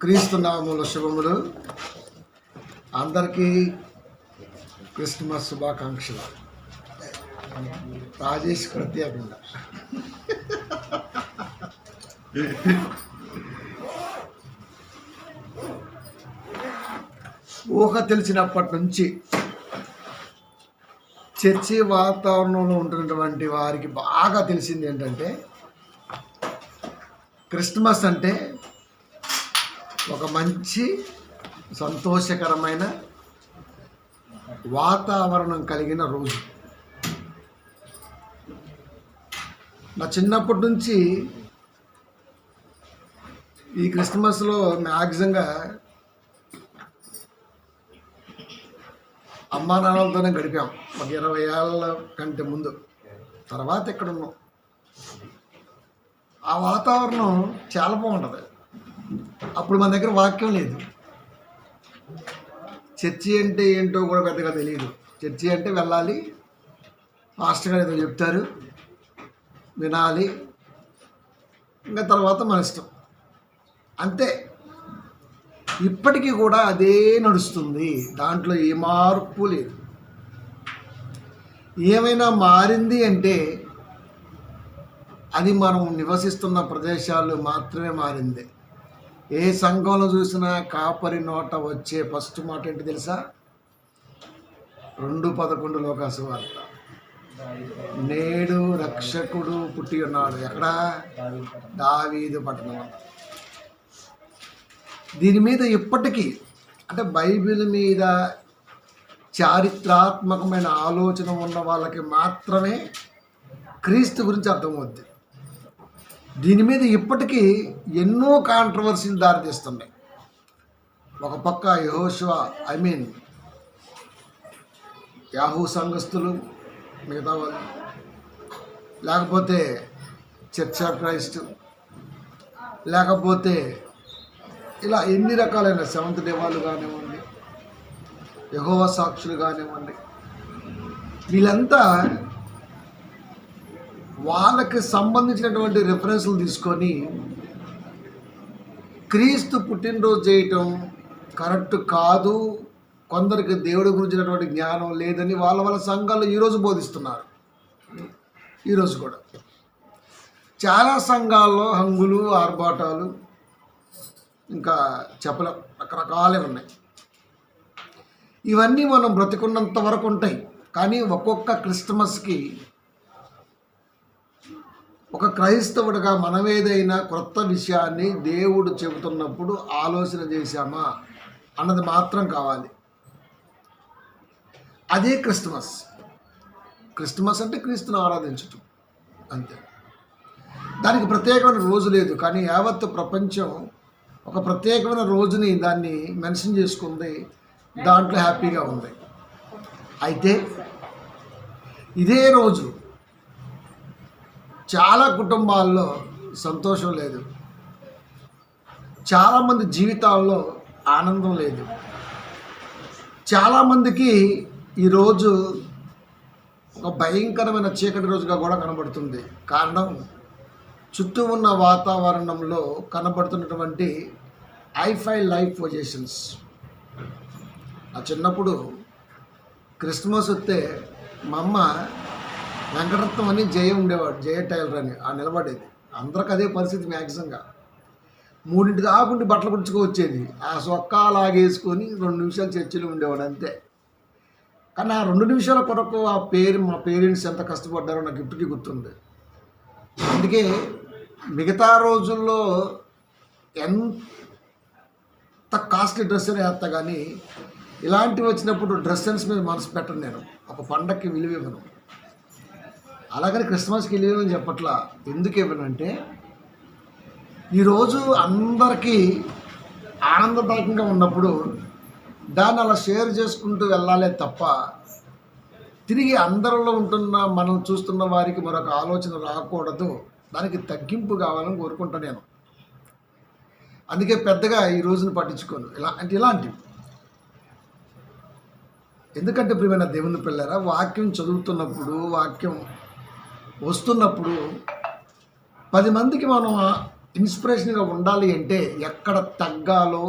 క్రీస్తు నామముల శుభములు. అందరికీ క్రిస్మస్ శుభాకాంక్షలు. రాజేష్ ప్రత్యేకంగా ఊహ తెలిసినప్పటి నుంచి చర్చి వాతావరణంలో ఉంటున్నటువంటి వారికి బాగా తెలిసింది ఏంటంటే, క్రిస్మస్ అంటే ఒక మంచి సంతోషకరమైన వాతావరణం కలిగిన రోజు. నా చిన్నప్పటి నుంచి ఈ క్రిస్మస్లో మ్యాక్సిమంగా అమ్మా నాన్నలతోనే గడిపాం. ఒక 20 ఏళ్ళ కంటే ముందు. తర్వాత ఇక్కడ ఉన్నాం. ఆ వాతావరణం చాలా బాగుంటుంది. అప్పుడు మన దగ్గర వాక్యం లేదు. చర్చి అంటే ఏంటో కూడా పెద్దగా తెలియదు. చర్చి అంటే వెళ్ళాలి, మాస్టర్ గారు ఏదో చెప్తారు, వినాలి, ఇంకా తర్వాత మన ఇష్టం అంతే. ఇప్పటికీ కూడా అదే నడుస్తుంది. దాంట్లో ఏ మార్పు లేదు. ఏమైనా మారింది అంటే అది మనం నివసిస్తున్న ప్రదేశాలు మాత్రమే మారింది. ఏ సంఘంలో చూసినా కాపరి నోట వచ్చే ఫస్ట్ మాట ఏంటి తెలుసా? 2:11 లోకాసు వార్త. నేడు రక్షకుడు పుట్టి ఉన్నాడు. ఎక్కడ? దావీదు పట్టణం. దీని మీద ఇప్పటికీ అంటే బైబిల్ మీద చారిత్రాత్మకమైన ఆలోచన ఉన్న వాళ్ళకి మాత్రమే క్రీస్తు గురించి అర్థమవుద్ది. దీని మీద ఇప్పటికీ ఎన్నో కాంట్రవర్సీలు దారితీస్తున్నాయి. ఒక పక్క యెహోషువ యాహూ సంఘస్థులు, మిగతా వాళ్ళు, లేకపోతే చర్చ్ ఆఫ్ క్రైస్ట్, లేకపోతే ఇలా ఎన్ని రకాలైన సెవెంత్ డే వాళ్ళు కానివ్వండి, యెహోవా సాక్షులు కానివ్వండి, వీళ్ళంతా వాళ్ళకి సంబంధించినటువంటి రెఫరెన్స్లు తీసుకొని క్రీస్తు పుట్టినరోజు చేయటం కరెక్ట్ కాదు, కొందరికి దేవుడి గురించినటువంటి జ్ఞానం లేదని వాళ్ళ సంఘాల్లో ఈరోజు బోధిస్తున్నారు. ఈరోజు కూడా చాలా సంఘాల్లో హంగులు, ఆర్భాటాలు, ఇంకా చెప్పలేం, రకరకాలే ఉన్నాయి. ఇవన్నీ మనం బ్రతికున్నంత వరకు ఉంటాయి. కానీ ఒక్కొక్క క్రిస్మస్కి ఒక క్రైస్తవుడిగా మనం ఏదైనా క్రొత్త విషయాన్ని దేవుడు చెబుతున్నప్పుడు ఆలోచన చేశామా అన్నది మాత్రం కావాలి. అదే క్రిస్మస్. క్రిస్మస్ అంటే క్రీస్తుని ఆరాధించటం అంతే. దానికి ప్రత్యేకమైన రోజు లేదు. కానీ యావత్తు ప్రపంచం ఒక ప్రత్యేకమైన రోజుని దాన్ని మెన్షన్ చేసుకుంది, దాంట్లో హ్యాపీగా ఉంది. అయితే ఇదే రోజు చాలా కుటుంబాల్లో సంతోషం లేదు, చాలామంది జీవితాల్లో ఆనందం లేదు. చాలామందికి ఈరోజు ఒక భయంకరమైన చీకటి రోజుగా కూడా కనబడుతుంది. కారణం, చుట్టూ ఉన్న వాతావరణంలో కనబడుతున్నటువంటి హైఫై లైఫ్ పొజిషన్స్. ఆ చిన్నప్పుడు క్రిస్మస్ వస్తే మా అమ్మ వెంకటరత్నం అని జయ ఉండేవాడు, జయ టైలర్ అని ఆ నిలబడేది. అందరికి అదే పరిస్థితి. మ్యాక్సిమంగా 3 దాకుండి బట్టలు కుడుచుకో వచ్చేది. ఆ సొక్కా లాగేసుకొని 2 నిమిషాలు చర్చిలో ఉండేవాడు అంతే. కానీ ఆ 2 నిమిషాల కొరకు మా పేరెంట్స్ ఎంత కష్టపడ్డారో నాకు ఇప్పటికీ గుర్తుంది. అందుకే మిగతా రోజుల్లో ఎంత కాస్ట్లీ డ్రెస్ అని వేస్తా, కానీ ఇలాంటివి వచ్చినప్పుడు డ్రెస్ సెన్స్ మీద మనసు పెట్టను. నేను ఒక పండగకి విలువ ఇవ్వను. అలాగని క్రిస్మస్కి విలువ ఇవ్వని చెప్పట్లా. ఎందుకు ఇవ్వనంటే, ఈరోజు అందరికీ ఆనందదాయకంగా ఉన్నప్పుడు దాన్ని అలా షేర్ చేసుకుంటూ వెళ్ళాలే తప్ప, తిరిగి అందరిలో ఉంటున్న మనం చూస్తున్న వారికి మరొక ఆలోచన రాకూడదు. దానికి తగ్గింపు కావాలని కోరుకుంటా నేను. అందుకే పెద్దగా ఈ రోజుని పట్టించుకోను. ఇలాంటివి ఎందుకంటే ప్రియమైన దేవుని పిల్లరా, వాక్యం చదువుతున్నప్పుడు, వాక్యం వస్తున్నప్పుడు 10 మందికి మనం ఇన్స్పిరేషన్గా ఉండాలి అంటే ఎక్కడ తగ్గాలో,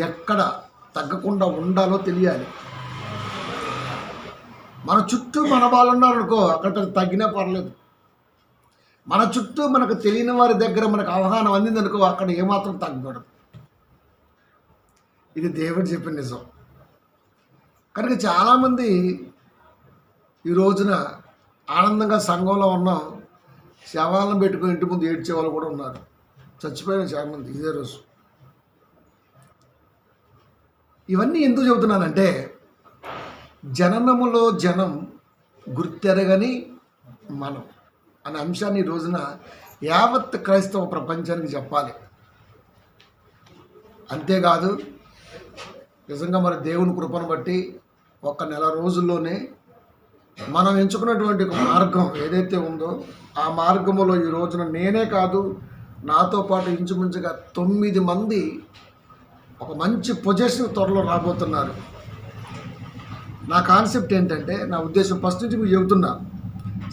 ఎక్కడ తగ్గకుండా ఉండాలో తెలియాలి. మన చుట్టూ మన వాళ్ళు ఉన్నారనుకో, అక్కడ తగ్గినా పర్లేదు. మన చుట్టూ మనకు తెలియని వారి దగ్గర మనకు అవగాహన అందిందనుకో, అక్కడ ఏమాత్రం తగ్గకూడదు. ఇది దేవుడు చెప్పిన నిజం. కనుక చాలామంది ఈ రోజున ఆనందంగా సంఘంలో ఉన్నాం, శవాలను పెట్టుకుని ఇంటి ముందు ఏడ్చే వాళ్ళు కూడా ఉన్నారు. చచ్చిపోయిన చాలామంది ఇదే రోజు. ఇవన్నీ ఎందుకు చెబుతున్నానంటే, జననములో జనం గుర్తెరగని మనం అనే అంశాన్ని ఈ రోజున యావత్ క్రైస్తవ ప్రపంచానికి చెప్పాలి. అంతేకాదు, నిజంగా మరి దేవుని కృపను బట్టి ఒక నెల రోజుల్లోనే మనం ఎంచుకున్నటువంటి ఒక మార్గం ఏదైతే ఉందో ఆ మార్గంలో ఈ రోజున నేనే కాదు, నాతో పాటు ఇంచుమించుగా 9 మంది ఒక మంచి పొజిషన్ త్వరలో రాబోతున్నారు. నా కాన్సెప్ట్ ఏంటంటే, నా ఉద్దేశం ఫస్ట్ నుంచి మీకు చెబుతున్నా,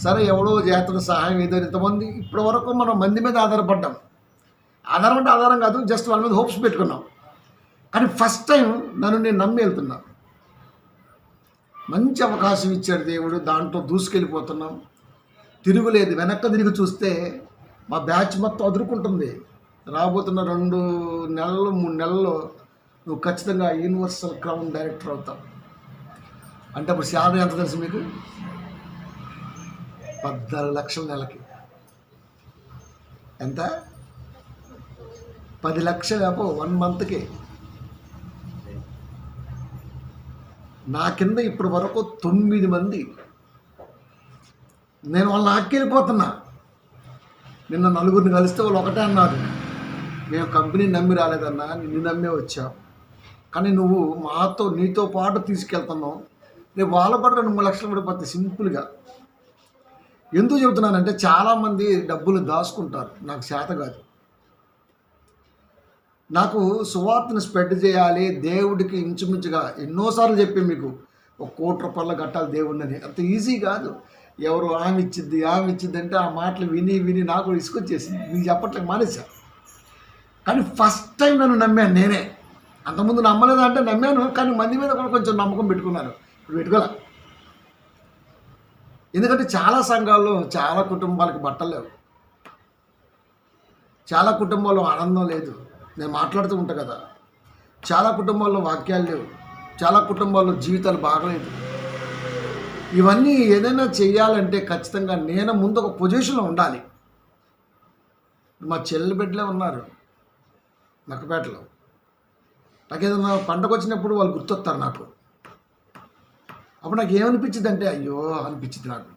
సరే ఎవడో చేస్తున్న సహాయం ఏదో ఇంతమంది ఇప్పటి వరకు మనం మంది మీద ఆధారపడ్డాం. ఆధారం అంటే ఆధారం కాదు, జస్ట్ వాళ్ళ మీద హోప్స్ పెట్టుకున్నాం. కానీ ఫస్ట్ టైం నన్ను నేను నమ్మి వెళ్తున్నా. మంచి అవకాశం ఇచ్చాడు దేవుడు, దాంట్లో దూసుకెళ్ళిపోతున్నాం. తిరుగులేదు. వెనక్కి తిరిగి చూస్తే మా బ్యాచ్ మొత్తం అదురుకుంటుంది. రాబోతున్న 2 నెలలు 3 నెలల్లో నువ్వు ఖచ్చితంగా యూనివర్సల్ క్రౌన్ డైరెక్టర్ అవుతావు. అంటే అప్పుడు శాలరీ ఎంత తెలుసు మీకు? 14 లక్షల నెలకి. ఎంత? 10 లక్షలు 1 మంత్కి. నా కింద ఇప్పటి వరకు 9 మంది. నేను వాళ్ళని ఆక్కెళ్ళిపోతున్నా. నిన్న 4 కలిస్తే వాళ్ళు ఒకటే అన్నారు, మేము కంపెనీని నమ్మి రాలేదన్నా, నిన్ను నమ్మే వచ్చాం. కానీ నువ్వు నీతో పాటు తీసుకెళ్తున్నావు. రేపు వాళ్ళ పాటు 2-3 లక్షలు పడిపోతాయి సింపుల్గా. ఎందుకు చెబుతున్నానంటే, చాలామంది డబ్బులు దాచుకుంటారు. నాకు చేత కాదు. నాకు సువార్తను స్ప్రెడ్ చేయాలి, దేవుడికి ఇంచుమించుగా ఎన్నోసార్లు చెప్పి మీకు 1 కోటి రూపాయలు కట్టాలి దేవుడిని. అంత ఈజీ కాదు. ఎవరు ఆమె ఇచ్చిద్ది అంటే ఆ మాటలు విని నాకు ఇసుకొచ్చేసింది. మీకు చెప్పట్లేదు, మానేశా. కానీ ఫస్ట్ టైం నన్ను నమ్మాను నేనే. అంతకుముందు నమ్మలేదంటే నమ్మాను, కానీ మంది మీద కూడా కొంచెం నమ్మకం పెట్టుకున్నాను. ఇప్పుడు పెట్టుకోలే. ఎందుకంటే చాలా సంఘాల్లో చాలా కుటుంబాలకు బట్టలు లేవు, చాలా కుటుంబాల్లో ఆనందం లేదు. నేను మాట్లాడుతూ ఉంటా కదా, చాలా కుటుంబాల్లో వాక్యాలు లేవు, చాలా కుటుంబాల్లో జీవితాలు బాగలేదు. ఇవన్నీ ఏదైనా చేయాలంటే ఖచ్చితంగా నేను ముందు ఒక పొజిషన్లో ఉండాలి. మా చెల్లి బిడ్డలే ఉన్నారు నక్కపేటలో. నాకు ఏదైనా పంటకు వచ్చినప్పుడు వాళ్ళు గుర్తొస్తారు నాకు. అప్పుడు నాకు ఏమనిపించింది అంటే, అయ్యో అనిపించింది నాకు.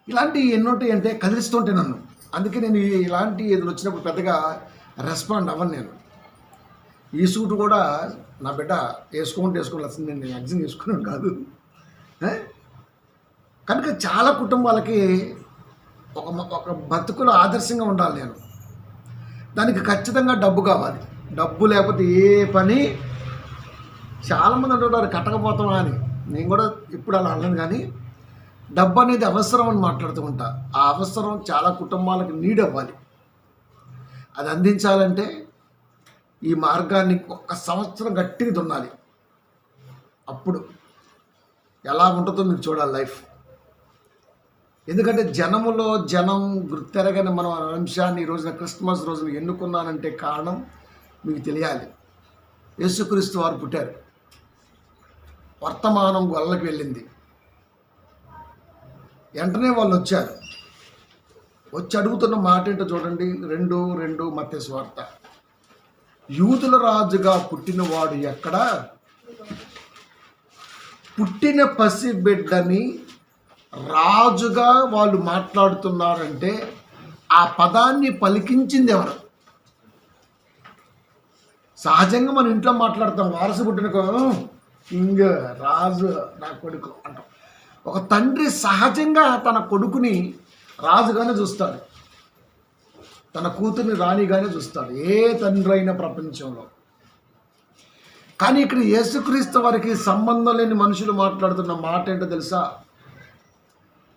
ఇలాంటివి ఎన్నోంటాయి అంటే కదిలిస్తుంటే నన్ను. అందుకే నేను ఇలాంటి ఏదో వచ్చినప్పుడు పెద్దగా రెస్పాండ్ అవ్వను. నేను ఈ సూటు కూడా నా బిడ్డ వేసుకోవాల్సింది, నేను మ్యాక్సిమం వేసుకున్నాను కాదు. కనుక చాలా కుటుంబాలకి ఒక బతుకులో ఆదర్శంగా ఉండాలి నేను. దానికి ఖచ్చితంగా డబ్బు కావాలి. డబ్బు లేకపోతే ఏ పని. చాలామంది అంటుంటారు కట్టకపోతామా అని. నేను కూడా ఇప్పుడు అలా అనలేను, కానీ డబ్బు అనేది అవసరం అని మాట్లాడుతూ ఉంటా. ఆ అవసరం చాలా కుటుంబాలకు నీడ్ అవ్వాలి. అది అందించాలంటే ఈ మార్గాన్ని 1 సంవత్సరం గట్టిగా దున్నాలి. అప్పుడు ఎలా ఉంటుందో మీరు చూడాలి లైఫ్. ఎందుకంటే జనములో జనం గుర్తెరగని మనం అంశాన్ని ఈ రోజున క్రిస్మస్ రోజున ఎన్నుకున్నానంటే కారణం మీకు తెలియాలి. యేసుక్రీస్తు వారు పుట్టారు. వర్తమానం గొల్లకి వెళ్ళింది. వెంటనే వాళ్ళు వచ్చారు. వచ్చి అడుగుతున్న మాట ఏంటో చూడండి. 2:2 మత్తయి సువార్త. యూదుల రాజుగా పుట్టినవాడు ఎక్కడ? పుట్టిన పసిబిడ్డని రాజుగా వాళ్ళు మాట్లాడుతున్నారంటే ఆ పదాన్ని పలికించింది ఎవరు? సహజంగా మన ఇంట్లో మాట్లాడతాం, వారసు పుట్టిన రాజు నా కొడుకు అంటాం. ఒక తండ్రి సహజంగా తన కొడుకుని రాజుగానే చూస్తాడు, తన కూతుర్ని రాణిగానే చూస్తాడు, ఏ తండ్రి అయినా ప్రపంచంలో. కానీ ఇక్కడ యేసుక్రీస్తు వారికి సంబంధం లేని మనుషులు మాట్లాడుతున్న మాట ఏంటో తెలుసా?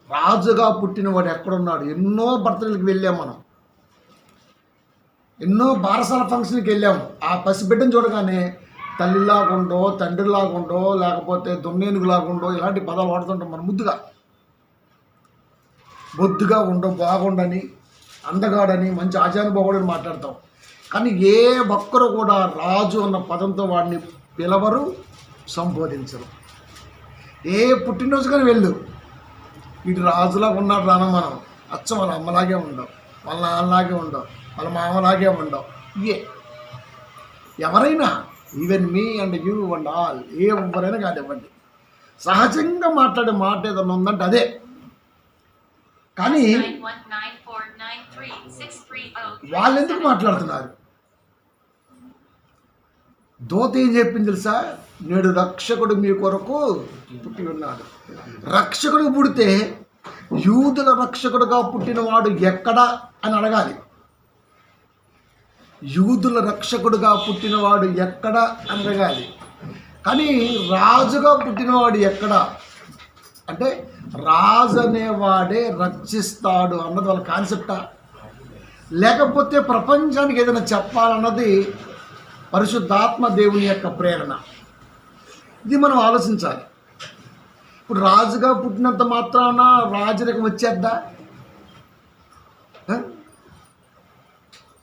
రాజుగా పుట్టినవాడు ఎక్కడున్నాడు? ఎన్నో బర్త్డేలకు వెళ్ళాం మనం. ఎన్నో బారసాల ఫంక్షన్కి వెళ్ళాము. ఆ పసిబిడ్డను చూడగానే తల్లిలాగుండో, తండ్రిలాగుండో, లేకపోతే దొన్నేనుగులాగుండో ఇలాంటి పదాలు వాడుతుంటాం. మనం ముద్దుగా బొద్దుగా ఉండో, బాగుండని, అందగాడని, మంచి ఆచారభావుడని మాట్లాడతాం. కానీ ఏ ఒక్కరు కూడా రాజు అన్న పదంతో వాడిని పిలవరు, సంబోధించరు. ఏ పుట్టినరోజు కానీ వెళ్ళు, ఇటు రాజులాగా ఉన్నాడు రాను మనం, అచ్చం వాళ్ళ అమ్మలాగే ఉండవు, వాళ్ళ నాన్నలాగే ఉండవు, వాళ్ళ మామలాగే ఉండవు. ఇవే ఎవరైనా, even me and you and all, ఏ ఎవరైనా కానివ్వండి, సహజంగా మాట్లాడే మాట ఏదన్నా ఉందంటే అదే. కానీ వాళ్ళు ఎందుకు మాట్లాడుతున్నారు? దూత ఏం చెప్పింది తెలుసా? నేడు రక్షకుడు మీ కొరకు పుట్టి ఉన్నాడు. రక్షకుడు పుడితే యూదుల రక్షకుడుగా పుట్టినవాడు ఎక్కడా అని అడగాలి. యూదుల రక్షకుడుగా పుట్టినవాడు ఎక్కడా అని అడగాలి. కానీ రాజుగా పుట్టినవాడు ఎక్కడా అంటే రాజు అనేవాడే రక్షిస్తాడు అన్నది వాళ్ళ కాన్సెప్టా, లేకపోతే ప్రపంచానికి ఏదైనా చెప్పాలన్నది పరిశుద్ధాత్మ దేవుని యొక్క ప్రేరణ? ఇది మనం ఆలోచించాలి. ఇప్పుడు రాజుగా పుట్టినంత మాత్రాన రాజరికం వచ్చేద్దా?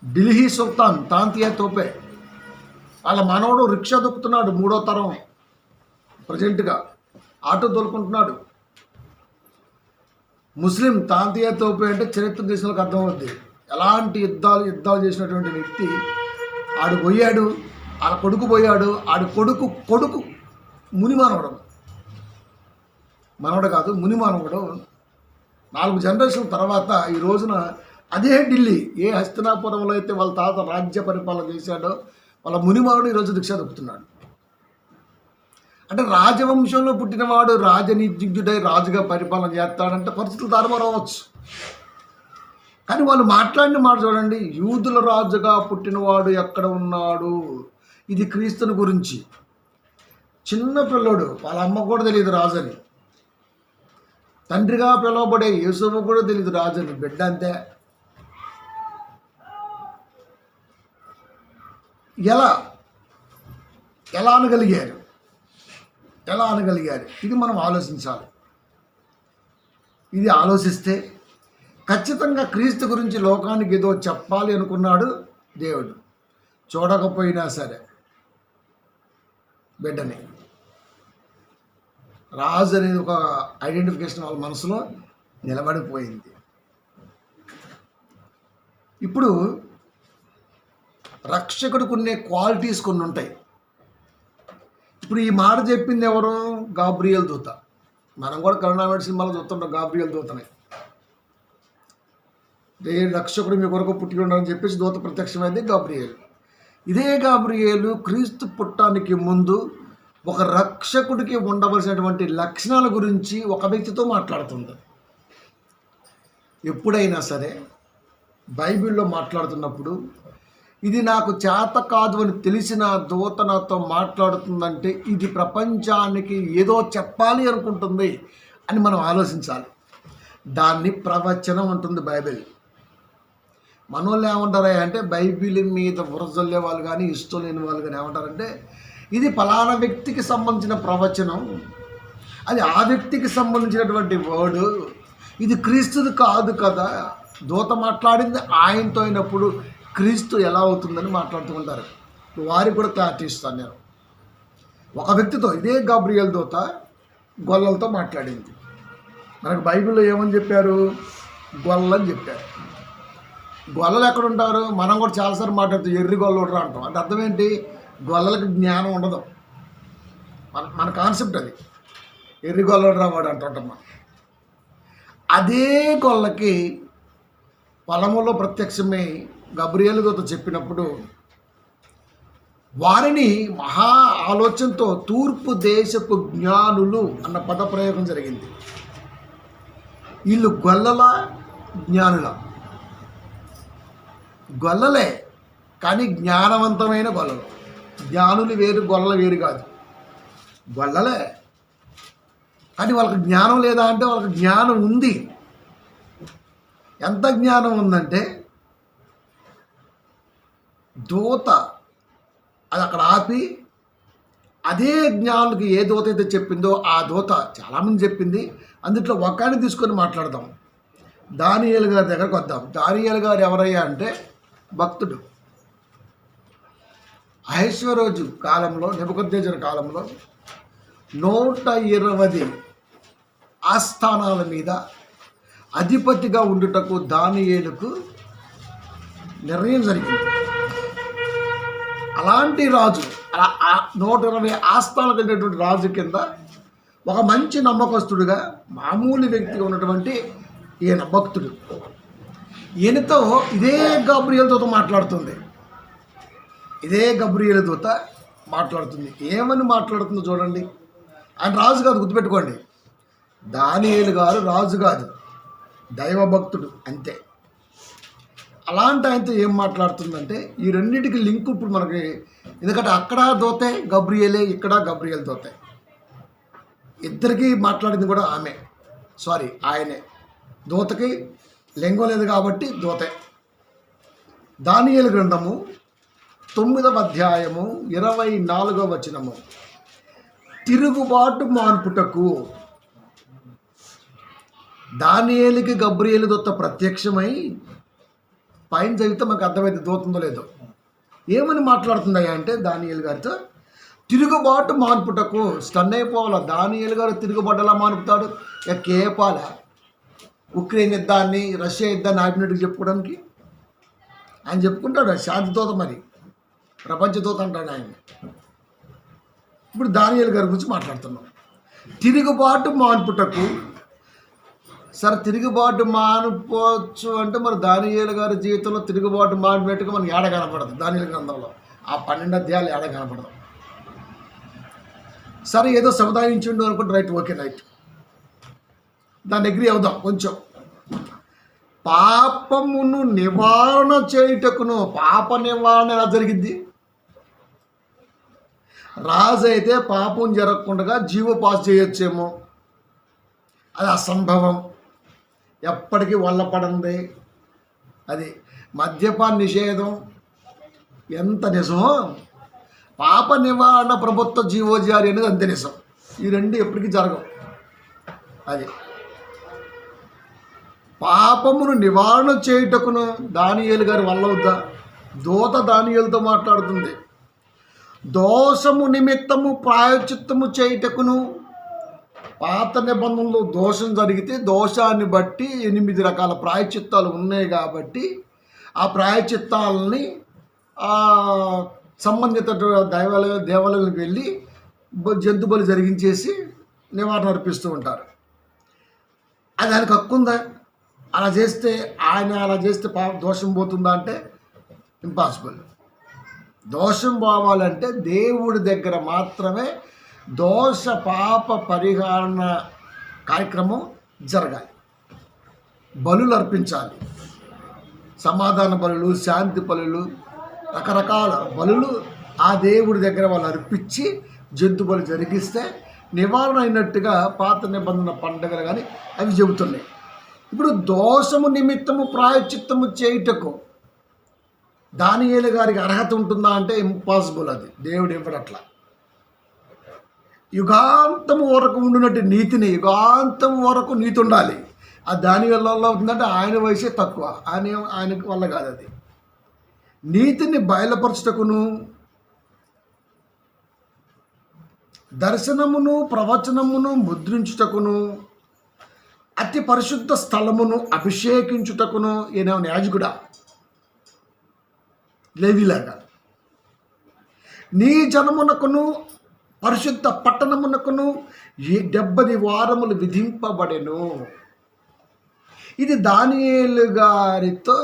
ఢిల్లీ సుల్తాన్ తాంతియా తోపే వాళ్ళ మనవడు రిక్షా దొక్కుతున్నాడు, 3వ తరం ప్రజెంట్గా ఆటో దొరుకుంటున్నాడు. ముస్లిం తాంతియా తోపే అంటే చరిత్ర దేశంలోకి అర్థమవుద్ది. ఎలాంటి యుద్ధాలు చేసినటువంటి వ్యక్తి. ఆడు పోయాడు, వాళ్ళ కొడుకు పోయాడు, ఆడు కొడుకు ముని మనవడు కాదు, ముని మానవుడు. 4 జనరేషన్ల తర్వాత ఈ రోజున అదే ఢిల్లీ, ఏ హస్తినాపురంలో అయితే వాళ్ళ తాత రాజ్య పరిపాలన చేశాడో వాళ్ళ మునిమానుడు ఈరోజు దీక్ష దొక్కుతున్నాడు. అంటే రాజవంశంలో పుట్టినవాడు రాజనీతిజ్ఞుడై రాజుగా పరిపాలన చేస్తాడంటే పరిస్థితులు తారుమారవచ్చు. కానీ వాళ్ళు మాట్లాడిన మాట చూడండి, యూదుల రాజుగా పుట్టినవాడు ఎక్కడ ఉన్నాడు. ఇది క్రీస్తుని గురించి. చిన్న పిల్లోడు, వాళ్ళ అమ్మ కూడా తెలియదు రాజని, తండ్రిగా పిలువబడే యేసువు కూడా తెలియదు రాజని, బిడ్డ అంతే. ఎలా అనగలిగారు? ఇది మనం ఆలోచించాలి. ఇది ఆలోచిస్తే ఖచ్చితంగా క్రీస్తు గురించి లోకానికి ఏదో చెప్పాలి అనుకున్నాడు దేవుడు. చూడకపోయినా సరే బిడ్డని, రాజు అనేది ఒక ఐడెంటిఫికేషన్ వాళ్ళ మనసులో నిలబడిపోయింది. ఇప్పుడు రక్షకుడికి ఉండే క్వాలిటీస్ కొన్ని ఉంటాయి. ఇప్పుడు ఈ మాట చెప్పింది ఎవరు? గాబ్రియల్ దూత. మనం కూడా కరుణామేడి సినిమాలో చూస్తుంటాం గాబ్రియల్ దూతని. రక్షకుడు మీ కొరకు పుట్టి ఉండాలని చెప్పేసి దూత ప్రత్యక్షమైంది గాబ్రియల్. ఇదే గాబ్రియలు క్రీస్తు పుట్టానికి ముందు ఒక రక్షకుడికి ఉండవలసినటువంటి లక్షణాల గురించి ఒక వ్యక్తితో మాట్లాడుతుంది. ఎప్పుడైనా సరే బైబిల్లో మాట్లాడుతున్నప్పుడు ఇది నాకు చేత కాదు అని తెలిసిన దూత నాతో మాట్లాడుతుందంటే ఇది ప్రపంచానికి ఏదో చెప్పాలి అనుకుంటుంది అని మనం ఆలోచించాలి. దాన్ని ప్రవచనం ఉంటుంది బైబిల్. మనోళ్ళు ఏమంటారా అంటే బైబిల్ మీద బురజల్లే వాళ్ళు కానీ ఇష్టం లేని వాళ్ళు కానీ ఏమంటారంటే ఇది ఫలానా వ్యక్తికి సంబంధించిన ప్రవచనం, అది ఆ వ్యక్తికి సంబంధించినటువంటి వర్డు, ఇది క్రీస్తుది కాదు కదా, దూత మాట్లాడింది ఆయనతో అయినప్పుడు క్రీస్తు ఎలా అవుతుందని మాట్లాడుతూ ఉంటారు. వారికి కూడా క్లారిటీ ఇస్తాను నేను. ఒక వ్యక్తితో ఇదే గాబ్రియల్ దూత గొల్లలతో మాట్లాడింది. మనకు బైబిల్లో ఏమని చెప్పారు? గొల్లని చెప్పారు. గొల్లలు ఎక్కడ ఉంటారు? మనం కూడా చాలాసార్లు మాట్లాడుతూ ఎర్రి గొల్లడు అంటాం. అంటే అర్థం ఏంటి? గొల్లలకు జ్ఞానం ఉండదు. మన కాన్సెప్ట్ అది. ఎర్రి గొల్లడు రావాడు అంటుంటాం మనం. అదే గొల్లకి పొలములో ప్రత్యక్షమై గబ్రియల్ దూత చెప్పినప్పుడు వారిని మహా ఆలోచనతో తూర్పు దేశపు జ్ఞానులు అన్న పదప్రయోగం జరిగింది. వీళ్ళు గొల్లల జ్ఞానుల? గొల్లలే, కానీ జ్ఞానవంతమైన గొల్లలు. జ్ఞానులు వేరు, గొల్లలు వేరు కాదు. గొల్లలే, కానీ వాళ్ళకి జ్ఞానం లేదా అంటే వాళ్ళకి జ్ఞానం ఉంది. ఎంత జ్ఞానం ఉందంటే దూత అది అక్కడ ఆపి అదే జ్ఞానులకి ఏ దూత అయితే చెప్పిందో ఆ దూత చాలామంది చెప్పింది. అందుట్లో ఒక్కడిని తీసుకొని మాట్లాడదాం. దానియేలు గారి దగ్గరకు వద్దాం. దానియేలు గారు ఎవరయ్యా అంటే భక్తుడు. అహష్వేరోజు కాలంలో, నెబుకద్నెజరు కాలంలో 120 ఆస్థానాల మీద అధిపతిగా ఉండుటకు దానియేలుకు నిర్ణయం జరిగింది. అలాంటి రాజు, 120 ఆస్థానాలు కలిగినటువంటి రాజు కింద ఒక మంచి నమ్మకస్తుడుగా మామూలు వ్యక్తిగా ఉన్నటువంటి ఈయన భక్తుడు. ఈయనతో ఇదే గబ్రియేలు దూత మాట్లాడుతుంది. ఇదే గబ్రియేలు దూత మాట్లాడుతుంది. ఏమని మాట్లాడుతుందో చూడండి. ఆయన రాజు కాదు, గుర్తుపెట్టుకోండి. దానియేలు గారు రాజు కాదు, దైవభక్తుడు అంతే. అలాంటి ఆయనతో ఏం మాట్లాడుతుందంటే ఈ రెండింటికి లింక్ ఇప్పుడు మనకి, ఎందుకంటే అక్కడ దోతే గబ్రియేలే, ఇక్కడ గబ్రియేలు దోతే. ఇద్దరికి మాట్లాడింది కూడా ఆమె, ఆయనే. దూతకి లింగం లేదు కాబట్టి దూతే. దానియేలు గ్రంథము 9వ అధ్యాయము 24వ వచనము. తిరుగుబాటు మాన్పుటకు దానియేలుకి గబ్రియేలు దూత ప్రత్యక్షమై, పైన చదివితే మనకు అర్థమైతే దూతుందో లేదో, ఏమని మాట్లాడుతుందయ్యా అంటే దానియేలు గారితో తిరుగుబాటు మాన్పుటకు. స్టన్ అయిపోవాలా. దానియేలు గారు తిరుగుబాటు ఎలా మానుపుతాడు? కేపాల ఉక్రెయిన్ యుద్ధాన్ని, రష్యా యుద్ధాన్ని ఆపినట్టు చెప్పుకోవడానికి ఆయన చెప్పుకుంటాడు. శాంతి దూత, మరి ప్రపంచ దూత అంటాడు ఆయన. ఇప్పుడు దానియేలు గారి గురించి మాట్లాడుతున్నాం. తిరుగుబాటు మాన్పుటకు. సరే, తిరుగుబాటు మానుకోవచ్చు అంటే మరి దానియేలు గారి జీవితంలో తిరుగుబాటు మానిపెట్టుకు మనకి ఏడ కనపడదు. దానియేలు గ్రంథంలో ఆ 12 అధ్యాయాలు ఏడ కనపడదు. సరే, ఏదో సముదాయించిండు అనుకుంటే రైట్, ఓకే, రైట్, దాన్ని అగ్రీ అవుదాం కొంచెం. పాపమును నివారణ చేయుటకును. పాప నివారణ ఎలా జరిగింది? రాజు అయితే పాపం జరగకుండా జీవ పాస్ చేయొచ్చేమో, అది అసంభవం. ఎప్పటికీ వల్లపడింది అది. మద్యపాన నిషేధం ఎంత నిజమో, పాప నివారణ ప్రభుత్వ జీవోజారి అనేది అంతే నిజం. ఈ రెండు ఎప్పటికీ జరగవు. అది పాపమును నివారణ చేయుటకును దానియేలు గారి వల్ల అవుద్దా? దూత దానియేలుతో మాట్లాడుతుంది. దోషము నిమిత్తము ప్రాయశ్చిత్తము చేయుటకును. పాత నిబంధనలో దోషం జరిగితే దోషాన్ని బట్టి 8 రకాల ప్రాయశ్చిత్తాలు ఉన్నాయి కాబట్టి ఆ ప్రాయశ్చిత్తాలని సంబంధిత దేవాలయాలకు వెళ్ళి జంతు బలి జరిగించేసి నివారణ అర్పిస్తూ ఉంటారు. అది ఆయనకు హక్కు ఉందా? అలా చేస్తే దోషం పోతుందా అంటే ఇంపాసిబుల్. దోషం పోవాలంటే దేవుడి దగ్గర మాత్రమే దోష పాప పరిహారణ కార్యక్రమం జరగాలి. బలులు అర్పించాలి. సమాధాన బలులు, శాంతి బలులు, రకరకాల బలులు ఆ దేవుడి దగ్గర వాళ్ళు అర్పించి జంతు బలు జరిగిస్తే నివారణ అయినట్టుగా పాత నిబంధన పండుగలు కానీ అవి చెబుతున్నాయి. ఇప్పుడు దోషము నిమిత్తము ప్రాయశ్చిత్తము చేయుటకు దానియేలు గారికి అర్హత ఉంటుందా అంటే ఇంపాసిబుల్. అది దేవుడు ఇవ్వడట్లా. యుగాంతము వరకు ఉండినట్టు నీతిని, యుగాంతం వరకు నీతి ఉండాలి. ఆ దానియేలు వల్ల అవుతుందంటే ఆయన వయసే తక్కువ, ఆయనకి వల్ల కాదు. అది నీతిని బయలుపరచుటకును, దర్శనమును ప్రవచనమును ముద్రించుటకును, అతి పరిశుద్ధ స్థలమును అభిషేకించుటకును. ఈయన యాజకుడా, లేవీలాగా. నీ జనమునకును పరిశుద్ధ పట్టణమునకును 70 వారములు విధింపబడెను. ఇది దానియేలు గారితో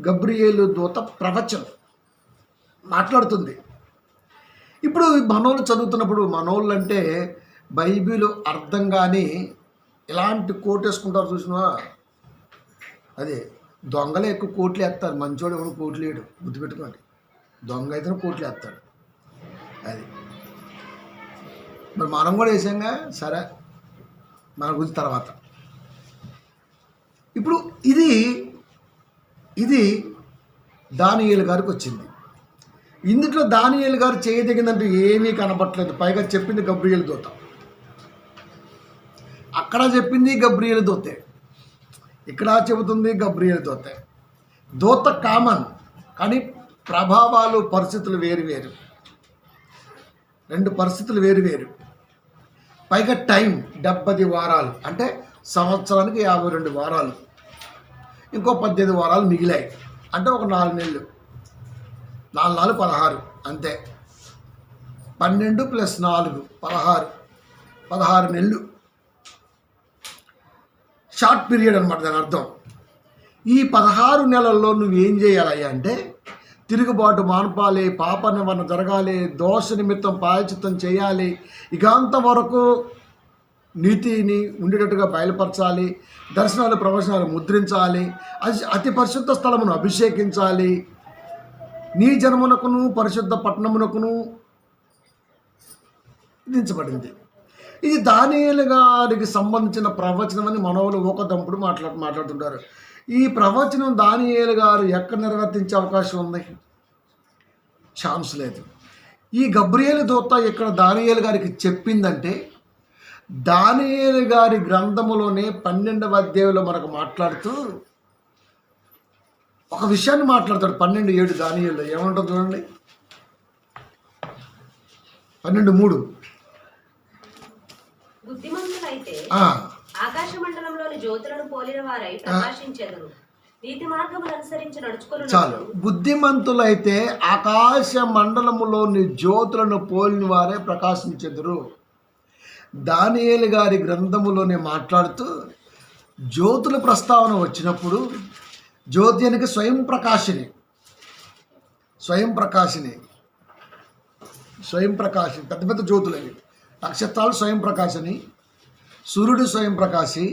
గబ్రియేలు దూత ప్రవచనం మాట్లాడుతుంది. ఇప్పుడు మనోళ్ళు చదువుతున్నప్పుడు, మనోళ్ళు అంటే బైబిల్ అర్థం కానీ ఎలాంటి కోట్ వేసుకుంటారు చూసినా, అదే దొంగలే ఎక్కువ కోట్లు వేస్తారు, మంచోడు ఎవరు కోట్లు వేయడు, గుర్తుపెట్టుకోండి. దొంగ అయితే కోట్లు వేస్తాడు. అది మరి మనం కూడా వేసాంగా. సరే, మన గురించి తర్వాత. ఇప్పుడు ఇది దానియేలు గారికి వచ్చింది. ఇందులో దానియేలు గారు చేయదగిందంటే ఏమీ కనపట్లేదు. పైగా చెప్పింది గబ్రియేలు దూత, అక్కడ చెప్పింది గబ్రియేలు దూతే, ఇక్కడ చెబుతుంది గబ్రియేలు దూతే. దూత కామన్, కానీ ప్రభావాలు పరిస్థితులు వేరు వేరు, రెండు పరిస్థితులు వేరు వేరు. పైగా టైం 70 వారాలు, అంటే సంవత్సరానికి 52 వారాలు, ఇంకో 18 వారాలు మిగిలాయి, అంటే ఒక 4 నెలలు, 4 4 16, అంతే. 12 + 4 16 నెలలు. షార్ట్ పీరియడ్ అనమాట దాని అర్థం. ఈ 16 నెలల్లో నువ్వేం చేయాలి అంటే తిరుగుబాటు మాన్పాలి, పాప నివారణ జరగాలి, దోష నిమిత్తం ప్రాయశ్చిత్తం చేయాలి, ఇక అంతవరకు నీతిని ఉండేటట్టుగా బయలుపరచాలి, దర్శనాలు ప్రవచనాలు ముద్రించాలి, అతి పరిశుద్ధ స్థలమును అభిషేకించాలి, నీ జన్మనకును పరిశుద్ధ పట్టణమునకును విధించబడింది. ఇది దానియేలు గారికి సంబంధించిన ప్రవచనం అని మనవులు ఒక దంపుడు మాట్లాడుతుంటారు. ఈ ప్రవచనం దానియేలు గారు ఎక్కడ నిర్వర్తించే అవకాశం ఉంది? ఛాన్స్ లేదు. ఈ గబ్రియేలు దూత ఇక్కడ దానియేలు గారికి చెప్పిందంటే దానియేలు గారి గ్రంథములోనే 12వ అధ్యాయంలో మనకు మాట్లాడుతూ ఒక విషయాన్ని మాట్లాడతాడు. 12:7 దానియేలు ఏమంటుంది చూడండి. 12:3 బుద్ధిమంతులైతే ఆకాశ మండలంలోని జ్యోతులను పోలిన వారై ప్రకాశించెదరు, నీతి మార్గమును అనుసరించి నడుచుకొనును. చాలు. బుద్ధిమంతులైతే ఆకాశ మండలములోని జ్యోతులను పోలిన వారే ప్రకాశించెదరు. దానియేలు గారి గ్రంథములోనే మాట్లాడుతూ జ్యోతుల ప్రస్తావన వచ్చినప్పుడు జ్యోతి అనగా స్వయం ప్రకాశిని పెద్ద పెద్ద జ్యోతులవి. నక్షత్రాలు స్వయం ప్రకాశని, సూర్యుడు స్వయం ప్రకాశి,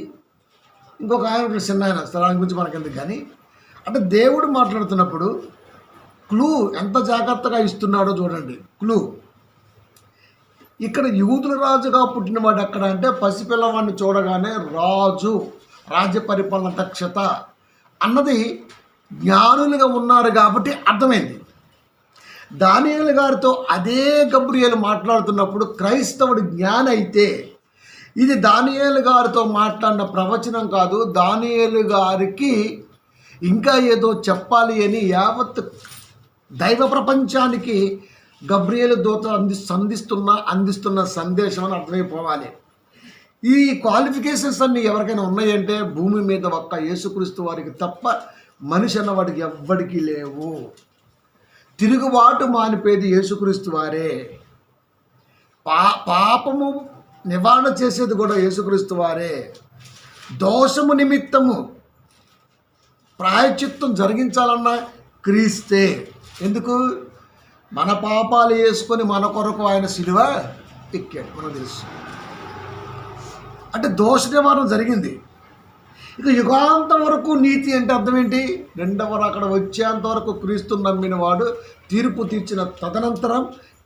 ఇంకొక ఆయన చిన్న ఆయన స్థలాన్ని గురించి మనకెందుకు. కానీ అంటే దేవుడు మాట్లాడుతున్నప్పుడు క్లూ ఎంత జాగ్రత్తగా ఇస్తున్నాడో చూడండి. క్లూ ఇక్కడ యూదుల రాజుగా పుట్టినవాడు ఎక్కడ అంటే పసిపిల్లవాడిని చూడగానే రాజ్య పరిపాలన దక్షత అన్నది జ్ఞానులుగా ఉన్నారు కాబట్టి అర్థమైంది. దానియేలు గారితో అదే గబ్రియేలు మాట్లాడుతున్నప్పుడు క్రైస్తవుడు జ్ఞాని అయితే ఇది దానియేలు గారితో మాట్లాడిన ప్రవచనం కాదు, దానియేలు గారికి ఇంకా ఏదో చెప్పాలి అని యావత్ దైవ ప్రపంచానికి గబ్రియేలు దూత అందిస్తున్న సందేశం అని అర్థమైపోవాలి. ఈ క్వాలిఫికేషన్స్ అన్నీ ఎవరికైనా ఉన్నాయంటే భూమి మీద ఒక్క యేసుక్రీస్తు వారికి తప్ప మనిషి అన్నవాడికి ఎవ్వడికి లేవు. తిరుగుబాటు మానిపేది యేసుక్రీస్తు వారే, పాపము నివారణ చేసేది కూడా యేసుక్రీస్తు వారే, దోషము నిమిత్తము ప్రాయశ్చిత్తం జరిగించాలన్న క్రీస్తే. ఎందుకు? మన పాపాలు వేసుకొని మన కొరకు ఆయన సిలువ ఎక్కాడు, మనకు తెలుసు. అంటే దోష నివారణ జరిగింది. ఇక యుగాంతం వరకు నీతి అంటే అర్థం ఏంటి? రెండవ అక్కడ వచ్చేంత వరకు క్రీస్తుని నమ్మిన వాడు తీర్పు తీర్చిన తదనంతరం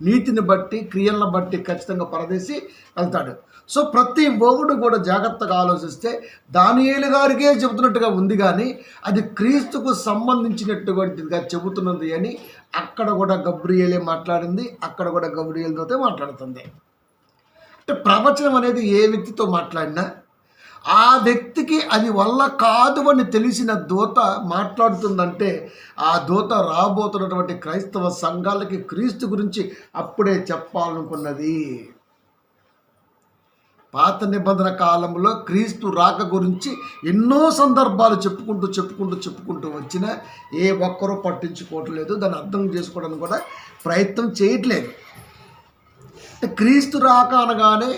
నీతిని బట్టి క్రియలను బట్టి ఖచ్చితంగా పరదేశి వెళ్తాడు. సో ప్రతి ఒక్కడు కూడా జాగ్రత్తగా ఆలోచిస్తే దానియేలు గారికే చెబుతున్నట్టుగా ఉంది, కానీ అది క్రీస్తుకు సంబంధించినటువంటిదిగా చెబుతున్నది అని అక్కడ కూడా గబ్రియేలే మాట్లాడింది, అక్కడ కూడా గబ్రియేలుతో మాట్లాడుతుంది. అంటే ప్రవచనం అనేది ఏ వ్యక్తితో మాట్లాడినా ఆ వ్యక్తికి అది వల్ల కాదు అని తెలిసిన దూత మాట్లాడుతుందంటే ఆ దూత రాబోతున్నటువంటి క్రైస్తవ సంఘాలకి క్రీస్తు గురించి అప్పుడే చెప్పాలనుకున్నది. పాత నిబంధన కాలంలో క్రీస్తు రాక గురించి ఎన్నో సందర్భాలు చెప్పుకుంటూ వచ్చినా ఏ ఒక్కరూ పట్టించుకోవట్లేదు, దాన్ని అర్థం చేసుకోవడానికి కూడా ప్రయత్నం చేయట్లేదు. క్రీస్తు రాక అనగానే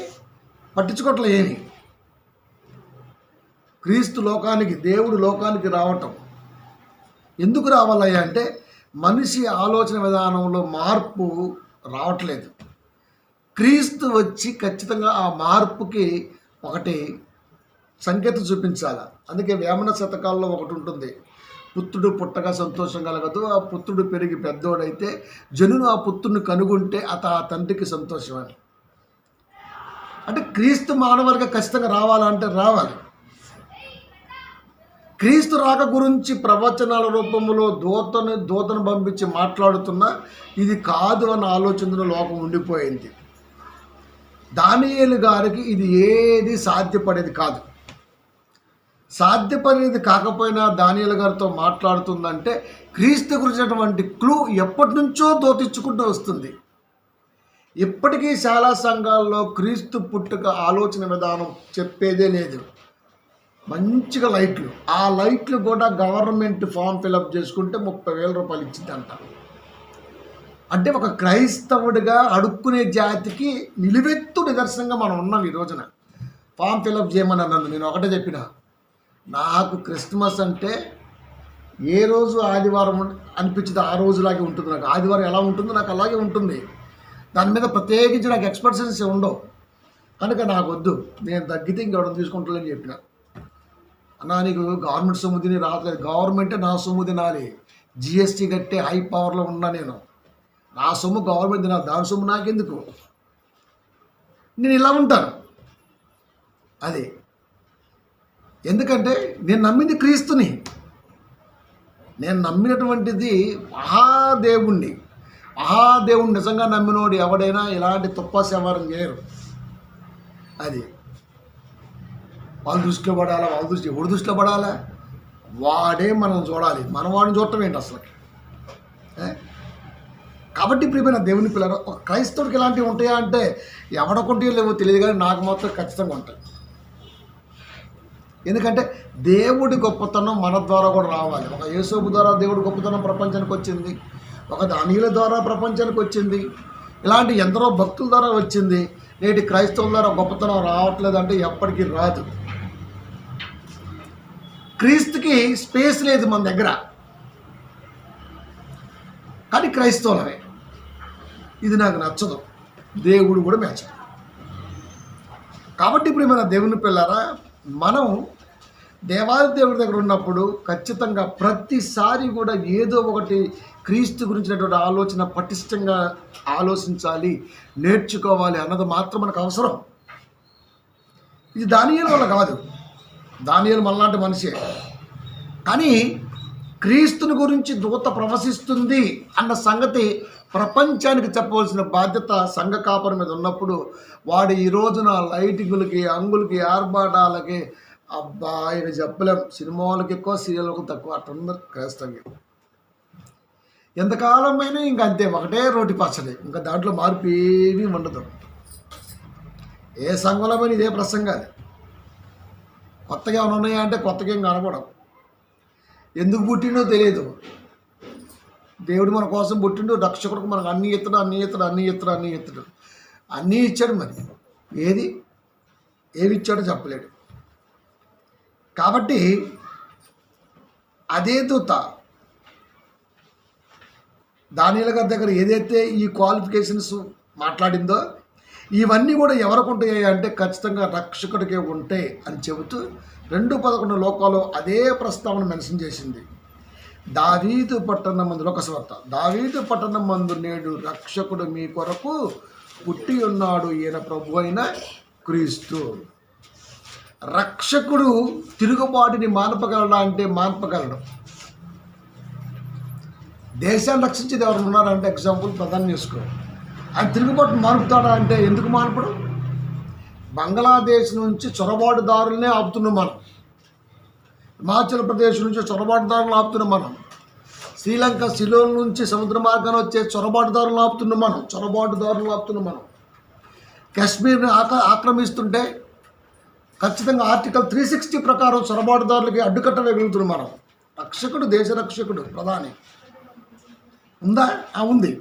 పట్టించుకోవట్లేదు ఏమి. క్రీస్తు లోకానికి, దేవుడు లోకానికి రావటం ఎందుకు రావాలయ్యా అంటే మనిషి ఆలోచన విధానంలో మార్పు రావట్లేదు. క్రీస్తు వచ్చి ఖచ్చితంగా ఆ మార్పుకి ఒకటి సంకేతం చూపించాలి. అందుకే వేమన శతకాల్లో ఒకటి ఉంటుంది, పుత్రుడు పుట్టగా సంతోషం కలగదు, ఆ పుత్రుడు పెరిగి పెద్దోడైతే జనులు ఆ పుత్రుడిని కనుగొంటే ఆ తండ్రికి సంతోషం అని. అంటే క్రీస్తు మానవుడిగా ఖచ్చితంగా రావాలంటే రావాలి. క్రీస్తు రాక గురించి ప్రవచనాల రూపంలో దూతను పంపించి మాట్లాడుతున్నా ఇది కాదు అన్న ఆలోచనలో లోకం ఉండిపోయింది. దానియేలు గారికి ఇది ఏది సాధ్యపడేది కాదు. సాధ్యపడేది కాకపోయినా దానియేలు గారితో మాట్లాడుతుందంటే క్రీస్తు గురించినటువంటి క్లూ ఎప్పటి నుంచో దోతిచ్చుకుంటూ వస్తుంది. ఇప్పటికీ చాలా సంఘాల్లో క్రీస్తు పుట్టుక ఆలోచన విధానం చెప్పేదే లేదు. మంచిగా లైట్లు, ఆ లైట్లు కూడా గవర్నమెంట్ ఫామ్ ఫిలప్ చేసుకుంటే 30,000 రూపాయలు ఇచ్చిందంట. అంటే ఒక క్రైస్తవుడిగా అడుక్కునే జాతికి నిలువెత్తు నిదర్శనంగా మనం ఉన్నాం ఈ రోజున. ఫామ్ ఫిలప్ చేయమని నన్ను, నేను ఒకటే చెప్పిన, నాకు క్రిస్మస్ అంటే ఏ రోజు ఆదివారం అనిపించింది ఆ రోజులాగే ఉంటుంది. నాకు ఆదివారం ఎలా ఉంటుందో నాకు అలాగే ఉంటుంది. దాని మీద ప్రత్యేకించి నాకు ఎక్స్పెక్టేషన్స్ ఉండవు. కనుక నాకు వద్దు, నేను తగ్గితే ఇంకెవడం తీసుకుంటానని చెప్పిన. అన్నా నీకు గవర్నమెంట్ సొమ్ము తిని రావట్లేదు, గవర్నమెంటే నా సొమ్ము తినాలి. జిఎస్టీ కట్టే హై పవర్లో ఉన్నా నేను, నా సొమ్ము గవర్నమెంట్ తినాలి, దాని సొమ్ము నాకెందుకు, నేను ఇలా ఉంటాను. అది ఎందుకంటే నేను నమ్మింది క్రీస్తుని, నేను నమ్మినటువంటిది మహాదేవుణ్ణి. మహాదేవుని నిజంగా నమ్మినోడు ఎవడైనా ఇలాంటి తుప్పాస్ వ్యవహారం చేయరు. అది వాళ్ళ దృష్టిలో పడాలా, వాళ్ళ దృష్టి ఎవరి దృష్టిలో పడాలా, వాడే మనం చూడాలి, మన వాడిని చూడటం ఏంటి అసలు. కాబట్టి ప్రియమైన దేవుని పిల్లలు, ఒక క్రైస్తవుడికి ఇలాంటివి ఉంటాయా అంటే ఎవడకుంటాయో లేవో తెలియదు, కానీ నాకు మాత్రం ఖచ్చితంగా ఉంటాయి. ఎందుకంటే దేవుడి గొప్పతనం మన ద్వారా కూడా రావాలి. ఒక యేసోబు ద్వారా దేవుడి గొప్పతనం ప్రపంచానికి వచ్చింది, ఒక దానియేలు ద్వారా ప్రపంచానికి వచ్చింది, ఇలాంటి ఎందరో భక్తుల ద్వారా వచ్చింది. నేటి క్రైస్తవుల ద్వారా గొప్పతనం రావట్లేదు అంటే ఎప్పటికీ రాదు. క్రీస్తుకి స్పేస్ లేదు మన దగ్గర, కానీ క్రైస్తవులమే. ఇది నాకు నచ్చదు, దేవుడు కూడా మెచ్చదు. కాబట్టి ఇప్పుడు మన దేవుని పిల్లరా, మనం దేవాది దేవుడి దగ్గర ఉన్నప్పుడు ఖచ్చితంగా ప్రతిసారి కూడా ఏదో ఒకటి క్రీస్తు గురించినటువంటి ఆలోచన పటిష్టంగా ఆలోచించాలి, నేర్చుకోవాలి అన్నది మాత్రం మనకు అవసరం. ఇది దానియేలు వల్ల కాదు, దానియేలు మనలాంటి మనిషే. కానీ క్రీస్తుని గురించి దూత ప్రవశిస్తుంది అన్న సంగతి ప్రపంచానికి చెప్పవలసిన బాధ్యత సంఘ కాపరి మీద ఉన్నప్పుడు, వాడు ఈ రోజున లైటింగులకి, అంగులకి, ఆర్భాటాలకి, అబ్బా ఇక చెప్పలేం, సినిమాలకు ఎక్కువ, సీరియల్లకు తక్కువ, అట్లా క్రైస్తవ్యం. ఎంతకాలమైనా ఇంకా అంతే, ఒకటే రోటి పచ్చడి, ఇంకా దాంట్లో మార్పు ఏమీ ఉండదు. ఏ సంఘంలో పోయినా ఇదే ప్రసంగాలు. కొత్తగా ఏమైనా ఉన్నాయా అంటే కొత్తగా ఏం కనపడవు. ఎందుకు పుట్టిండో తెలియదు. దేవుడు మన కోసం పుట్టిండు, రక్షకుడికి మనకు అన్నీ ఇస్తాడు, అన్నీ ఇస్తాడు, అన్నీ ఇస్తాడు, అన్నీ ఇస్తాడు, అన్నీ ఇచ్చాడు. మరి ఏమి ఇచ్చాడో చెప్పలేడు. కాబట్టి అదే దూత దానియేలు గారి దగ్గర ఏదైతే ఈ క్వాలిఫికేషన్స్ మాట్లాడిందో ఇవన్నీ కూడా ఎవరికి ఉంటాయి అంటే ఖచ్చితంగా రక్షకుడికే ఉంటాయి అని చెబుతూ 2:11 లోకాలు అదే ప్రస్తావన మెన్షన్ చేసింది. దావీదు పట్టణం మందు, లోకస్వార్త, దావీదు పట్టణం మందు నేడు రక్షకుడు మీ కొరకు పుట్టి ఉన్నాడు, ఈయన ప్రభు అయిన క్రీస్తు. రక్షకుడు తిరుగుబాటుని మాన్పగలడా అంటే మాన్పగలడు. దేశాన్ని రక్షించేది ఎవరు ఉన్నారంటే ఎగ్జాంపుల్ ప్రధాని చేసుకో, ఆయన తిరుగుబాటును మానుపుతాడా అంటే ఎందుకు మానపడు? బంగ్లాదేశ్ నుంచి చొరబాటుదారులనే ఆపుతున్నాం మనం, హిమాచల్ ప్రదేశ్ నుంచి చొరబాటుదారులను ఆపుతున్నాం మనం, శ్రీలంక సిలోన్ నుంచి సముద్ర మార్గాన్ని వచ్చే చొరబాటుదారులను ఆపుతున్నాం మనం, కాశ్మీర్ని ఆక్రమిస్తుంటే ఖచ్చితంగా ఆర్టికల్ 360 ప్రకారం చొరబాటుదారులకి అడ్డుకట్ట వేయగలుగుతున్నాం మనం. రక్షకుడు, దేశ రక్షకుడు ప్రధాని ఉందా? ఉంది.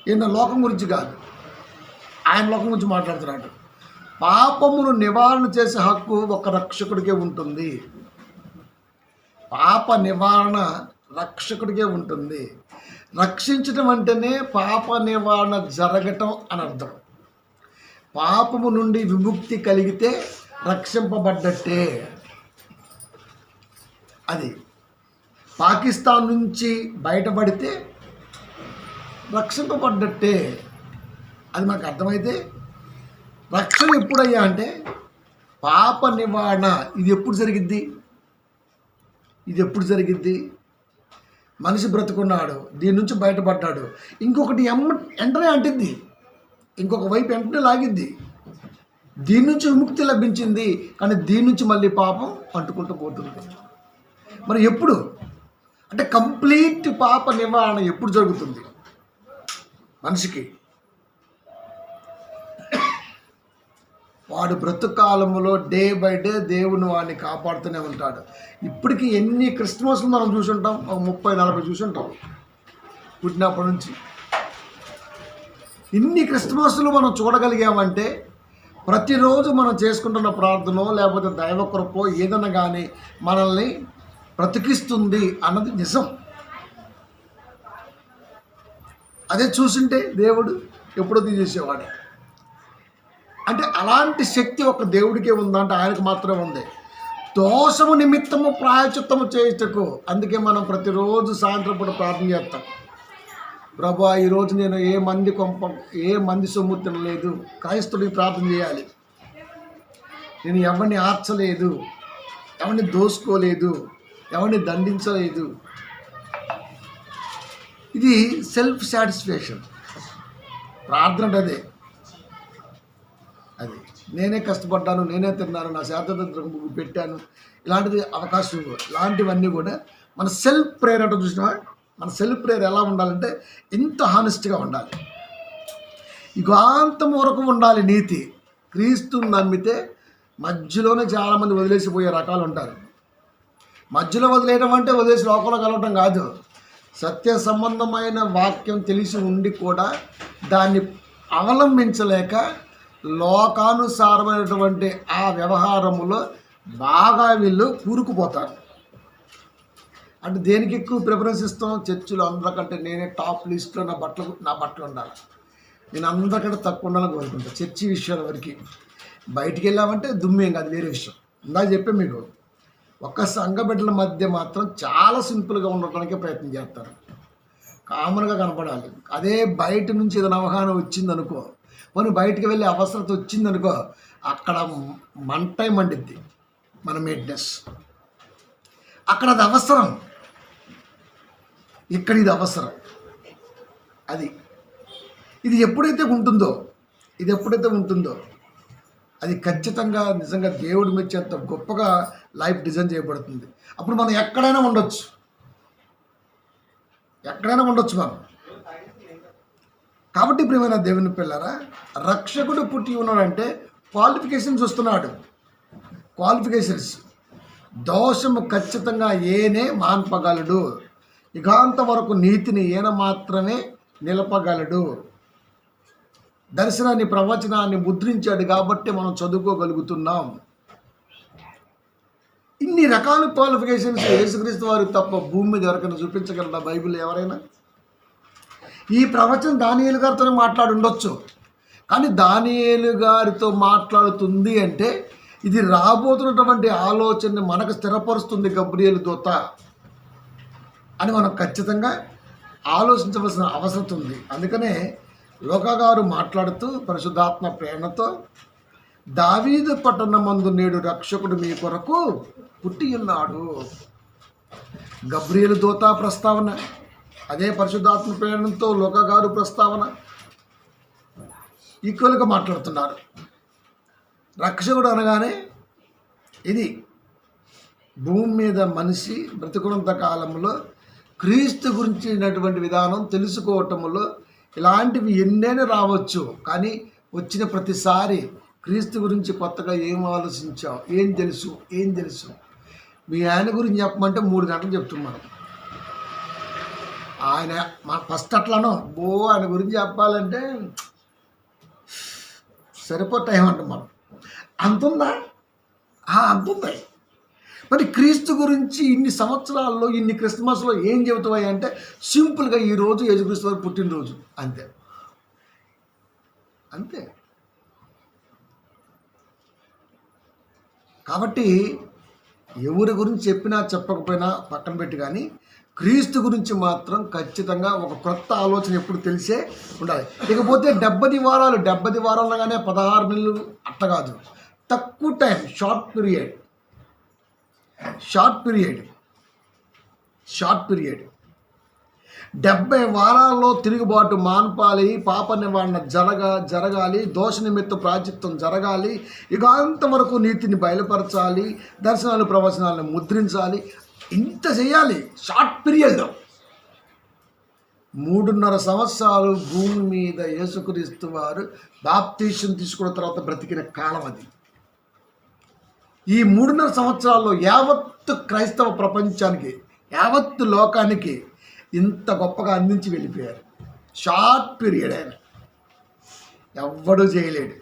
ఈయన లోకం గురించి కాదు, ఆయన లోకం గురించి మాట్లాడుతున్నాడు. పాపమును నివారణ చేసే హక్కు ఒక రక్షకుడికే ఉంటుంది. పాప నివారణ రక్షకుడికే ఉంటుంది. రక్షించడం అంటేనే పాప నివారణ జరగటం అని అర్థం. పాపము నుండి విముక్తి కలిగితే రక్షింపబడ్డట్టే. అది పాకిస్తాన్ నుంచి బయటపడితే రక్షింపబడ్డట్టే. అది మనకు అర్థమైతే రక్షణ ఎప్పుడయ్యా అంటే పాప నివారణ ఇది ఎప్పుడు జరిగిద్ది? మనిషి బ్రతుకున్నాడు, దీని నుంచి బయటపడ్డాడు, ఇంకొకటి వెంటనే అంటిద్ది, ఇంకొక వైపు వెంటనే లాగిద్ది. దీని నుంచి విముక్తి లభించింది, కానీ దీని నుంచి మళ్ళీ పాపం అంటుకుంటూ పోతుంది. మరి ఎప్పుడు అంటే కంప్లీట్ పాప నివారణ ఎప్పుడు జరుగుతుంది మనిషికి? వాడు బ్రతుకాలములో డే బై డే దేవుని వాడిని కాపాడుతూనే ఉంటాడు. ఇప్పటికీ ఎన్ని క్రిస్మస్లు మనం చూసుంటాం, 30-40 చూసుంటాం పుట్టినప్పటి నుంచి. ఇన్ని క్రిస్మస్లు మనం చూడగలిగామంటే ప్రతిరోజు మనం చేసుకుంటున్న ప్రార్థన లేకపోతే దైవ కృపో ఏదైనా కానీ మనల్ని బ్రతికిస్తుంది అన్నది నిజం. అదే చూసింటే దేవుడు ఎప్పుడో తీసేసేవాడు. అంటే అలాంటి శక్తి ఒక దేవుడికే ఉందంటే ఆయనకు మాత్రమే ఉంది. దోషము నిమిత్తము ప్రాయచిత్తము చేయుటకు. అందుకే మనం ప్రతిరోజు సాయంత్రం పూట ప్రార్థన చేస్తాం. ప్రభా, ఈరోజు నేను ఏ మంది సొమ్ము తినలేదు. క్రైస్తవుడికి ప్రార్థన చేయాలి. నేను ఎవరిని ఆర్చలేదు, ఎవరిని దోసుకోలేదు, ఎవరిని దండించలేదు. ఇది సెల్ఫ్ సాటిస్ఫాక్షన్. ప్రార్థన అంటే అది నేనే కష్టపడ్డాను, నేనే తిన్నాను, నా శాతం పెట్టాను, ఇలాంటిది అవకాశం, ఇలాంటివన్నీ కూడా మన సెల్ఫ్ ప్రేయర్ అంటే చూసినా. మన సెల్ఫ్ ప్రేయర్ ఎలా ఉండాలంటే ఇంత హానెస్ట్గా ఉండాలి, యుగాంతం వరకు ఉండాలి నీతి. క్రీస్తుని నమ్మితే మధ్యలోనే చాలామంది వదిలేసిపోయే రకాలు ఉంటారు. మధ్యలో వదిలేయడం అంటే వదిలేసి లోకంలో కలవటం కాదు. సత్య సంబంధమైన వాక్యం తెలిసి ఉండి కూడా దాన్ని అవలంబించలేక లోకానుసారమైనటువంటి ఆ వ్యవహారములో బాగా వీళ్ళు కూరుకుపోతారు. అంటే దేనికి ఎక్కువ ప్రిఫరెన్స్ ఇస్తాం? చర్చిలో అందరికంటే నేనే టాప్ లిస్ట్లో నా బట్టలు ఉండాలి, నేను అందరికంటే తక్కువ ఉండాలని కోరుకుంటాను. చర్చి విషయాల వరకు బయటికి వెళ్ళామంటే దుమ్మేం కాదు, వేరే విషయం. ఇందాక చెప్పే మీకు ఒక్క సంఘ బిడ్డల మధ్య మాత్రం చాలా సింపుల్గా ఉండటానికే ప్రయత్నం చేస్తారు, కామన్గా కనపడాలి. అదే బయట నుంచి ఏదైనా అవగాహన వచ్చిందనుకో, మనం బయటికి వెళ్ళే అవసరత వచ్చిందనుకో, అక్కడ మంటై మండిద్ది మన మేడ్నెస్. అక్కడ అది అవసరం, ఇక్కడ ఇది అవసరం. ఇది ఎప్పుడైతే ఉంటుందో అది ఖచ్చితంగా నిజంగా దేవుడి మెచ్చేంత గొప్పగా లైఫ్ డిజైన్ చేయబడుతుంది. అప్పుడు మనం ఎక్కడైనా ఉండొచ్చు మనం. కాబట్టి ప్రియమైన దేవుని పిల్లరా, రక్షకుడు పుట్టి ఉన్నాడంటే క్వాలిఫికేషన్స్ వస్తున్నాడు. క్వాలిఫికేషన్స్ దోషము ఖచ్చితంగా ఏనే మాన్పగలడు, యుగాంత వరకు నీతిని ఈయన మాత్రమే నిలపగలడు. దర్శనాన్ని ప్రవచనాన్ని ముద్రించాడు కాబట్టి మనం చదువుకోగలుగుతున్నాం. ఇన్ని రకాల క్వాలిఫికేషన్స్ యేసుక్రీస్తు వారు తప్ప భూమి మీద ఎవరికైనా చూపించగలరా బైబిల్ ఎవరైనా? ఈ ప్రవచనం దానియేలు గారితోనే మాట్లాడి ఉండొచ్చు, కానీ దానియేలు గారితో మాట్లాడుతుంది అంటే ఇది రాబోతున్నటువంటి ఆలోచనని మనకు స్థిరపరుస్తుంది గబ్రియేలు దూత అని మనం ఖచ్చితంగా ఆలోచించవలసిన అవసరం ఉంది. అందుకనే లోకా గారు మాట్లాడుతూ పరిశుద్ధాత్మ ప్రేరణతో, దావీదు పట్టణమందు నేడు రక్షకుడు మీ కొరకు పుట్టి ఉన్నాడు. గబ్రియేలు దూత ప్రస్తావన, అదే పరిశుద్ధాత్మ ప్రేరణతో లోకా గారు ప్రస్తావన ఈక్వల్గా మాట్లాడుతున్నారు. రక్షకుడు అనగానే ఇది భూమి మీద మనిషి బ్రతుకున్నంత కాలంలో క్రీస్తు గురించినటువంటి విధానం తెలుసుకోవటంలో ఇలాంటివి ఎన్నైనా రావచ్చు, కానీ వచ్చిన ప్రతిసారి క్రీస్తు గురించి కొత్తగా ఏం ఆలోచించావు, ఏం తెలుసు మీ ఆయన గురించి చెప్పమంటే 3 గంటలు చెప్తున్నాను. ఆయన ఫస్ట్ అట్లానో ఆయన గురించి చెప్పాలంటే సరిపో టైం అంటాం మనం. అంతుందా? అంతుంది. మరి క్రీస్తు గురించి ఇన్ని సంవత్సరాల్లో ఇన్ని క్రిస్మస్లో ఏం చెబుతాయి అంటే సింపుల్గా ఈరోజు యేసుక్రీస్తు వారి పుట్టినరోజు, అంతే. కాబట్టి ఎవరి గురించి చెప్పినా చెప్పకపోయినా పక్కన పెట్టి, కానీ క్రీస్తు గురించి మాత్రం ఖచ్చితంగా ఒక కొత్త ఆలోచన ఎప్పుడు తెలిసే ఉండాలి. ఇకపోతే 70 వారాలు అనగానే 16 నెలలు అట్ట కాదు, తక్కువ టైం, షార్ట్ పీరియడ్ 70 వారాల్లో తిరుగుబాటు మాన్పాలి, పాప నివారణ జరగాలి, దోష నిమిత్త ప్రాచిత్వం జరగాలి, యుగాంతం వరకు నీతిని బయలుపరచాలి, దర్శనాలు ప్రవచనాలను ముద్రించాలి. ఇంత చేయాలి షార్ట్ పీరియడ్లో. 3.5 సంవత్సరాలు భూమి మీద యేసుక్రీస్తు వారు బాప్తీసం తీసుకున్న తర్వాత బ్రతికిన కాలం అది. ఈ 3.5 సంవత్సరాల్లో యావత్తు క్రైస్తవ ప్రపంచానికి, యావత్తు లోకానికి ఇంత గొప్పగా అందించి వెళ్ళిపోయారు. షార్ట్ పీరియడ్ ఆయన ఎవ్వడూ చేయలేడు.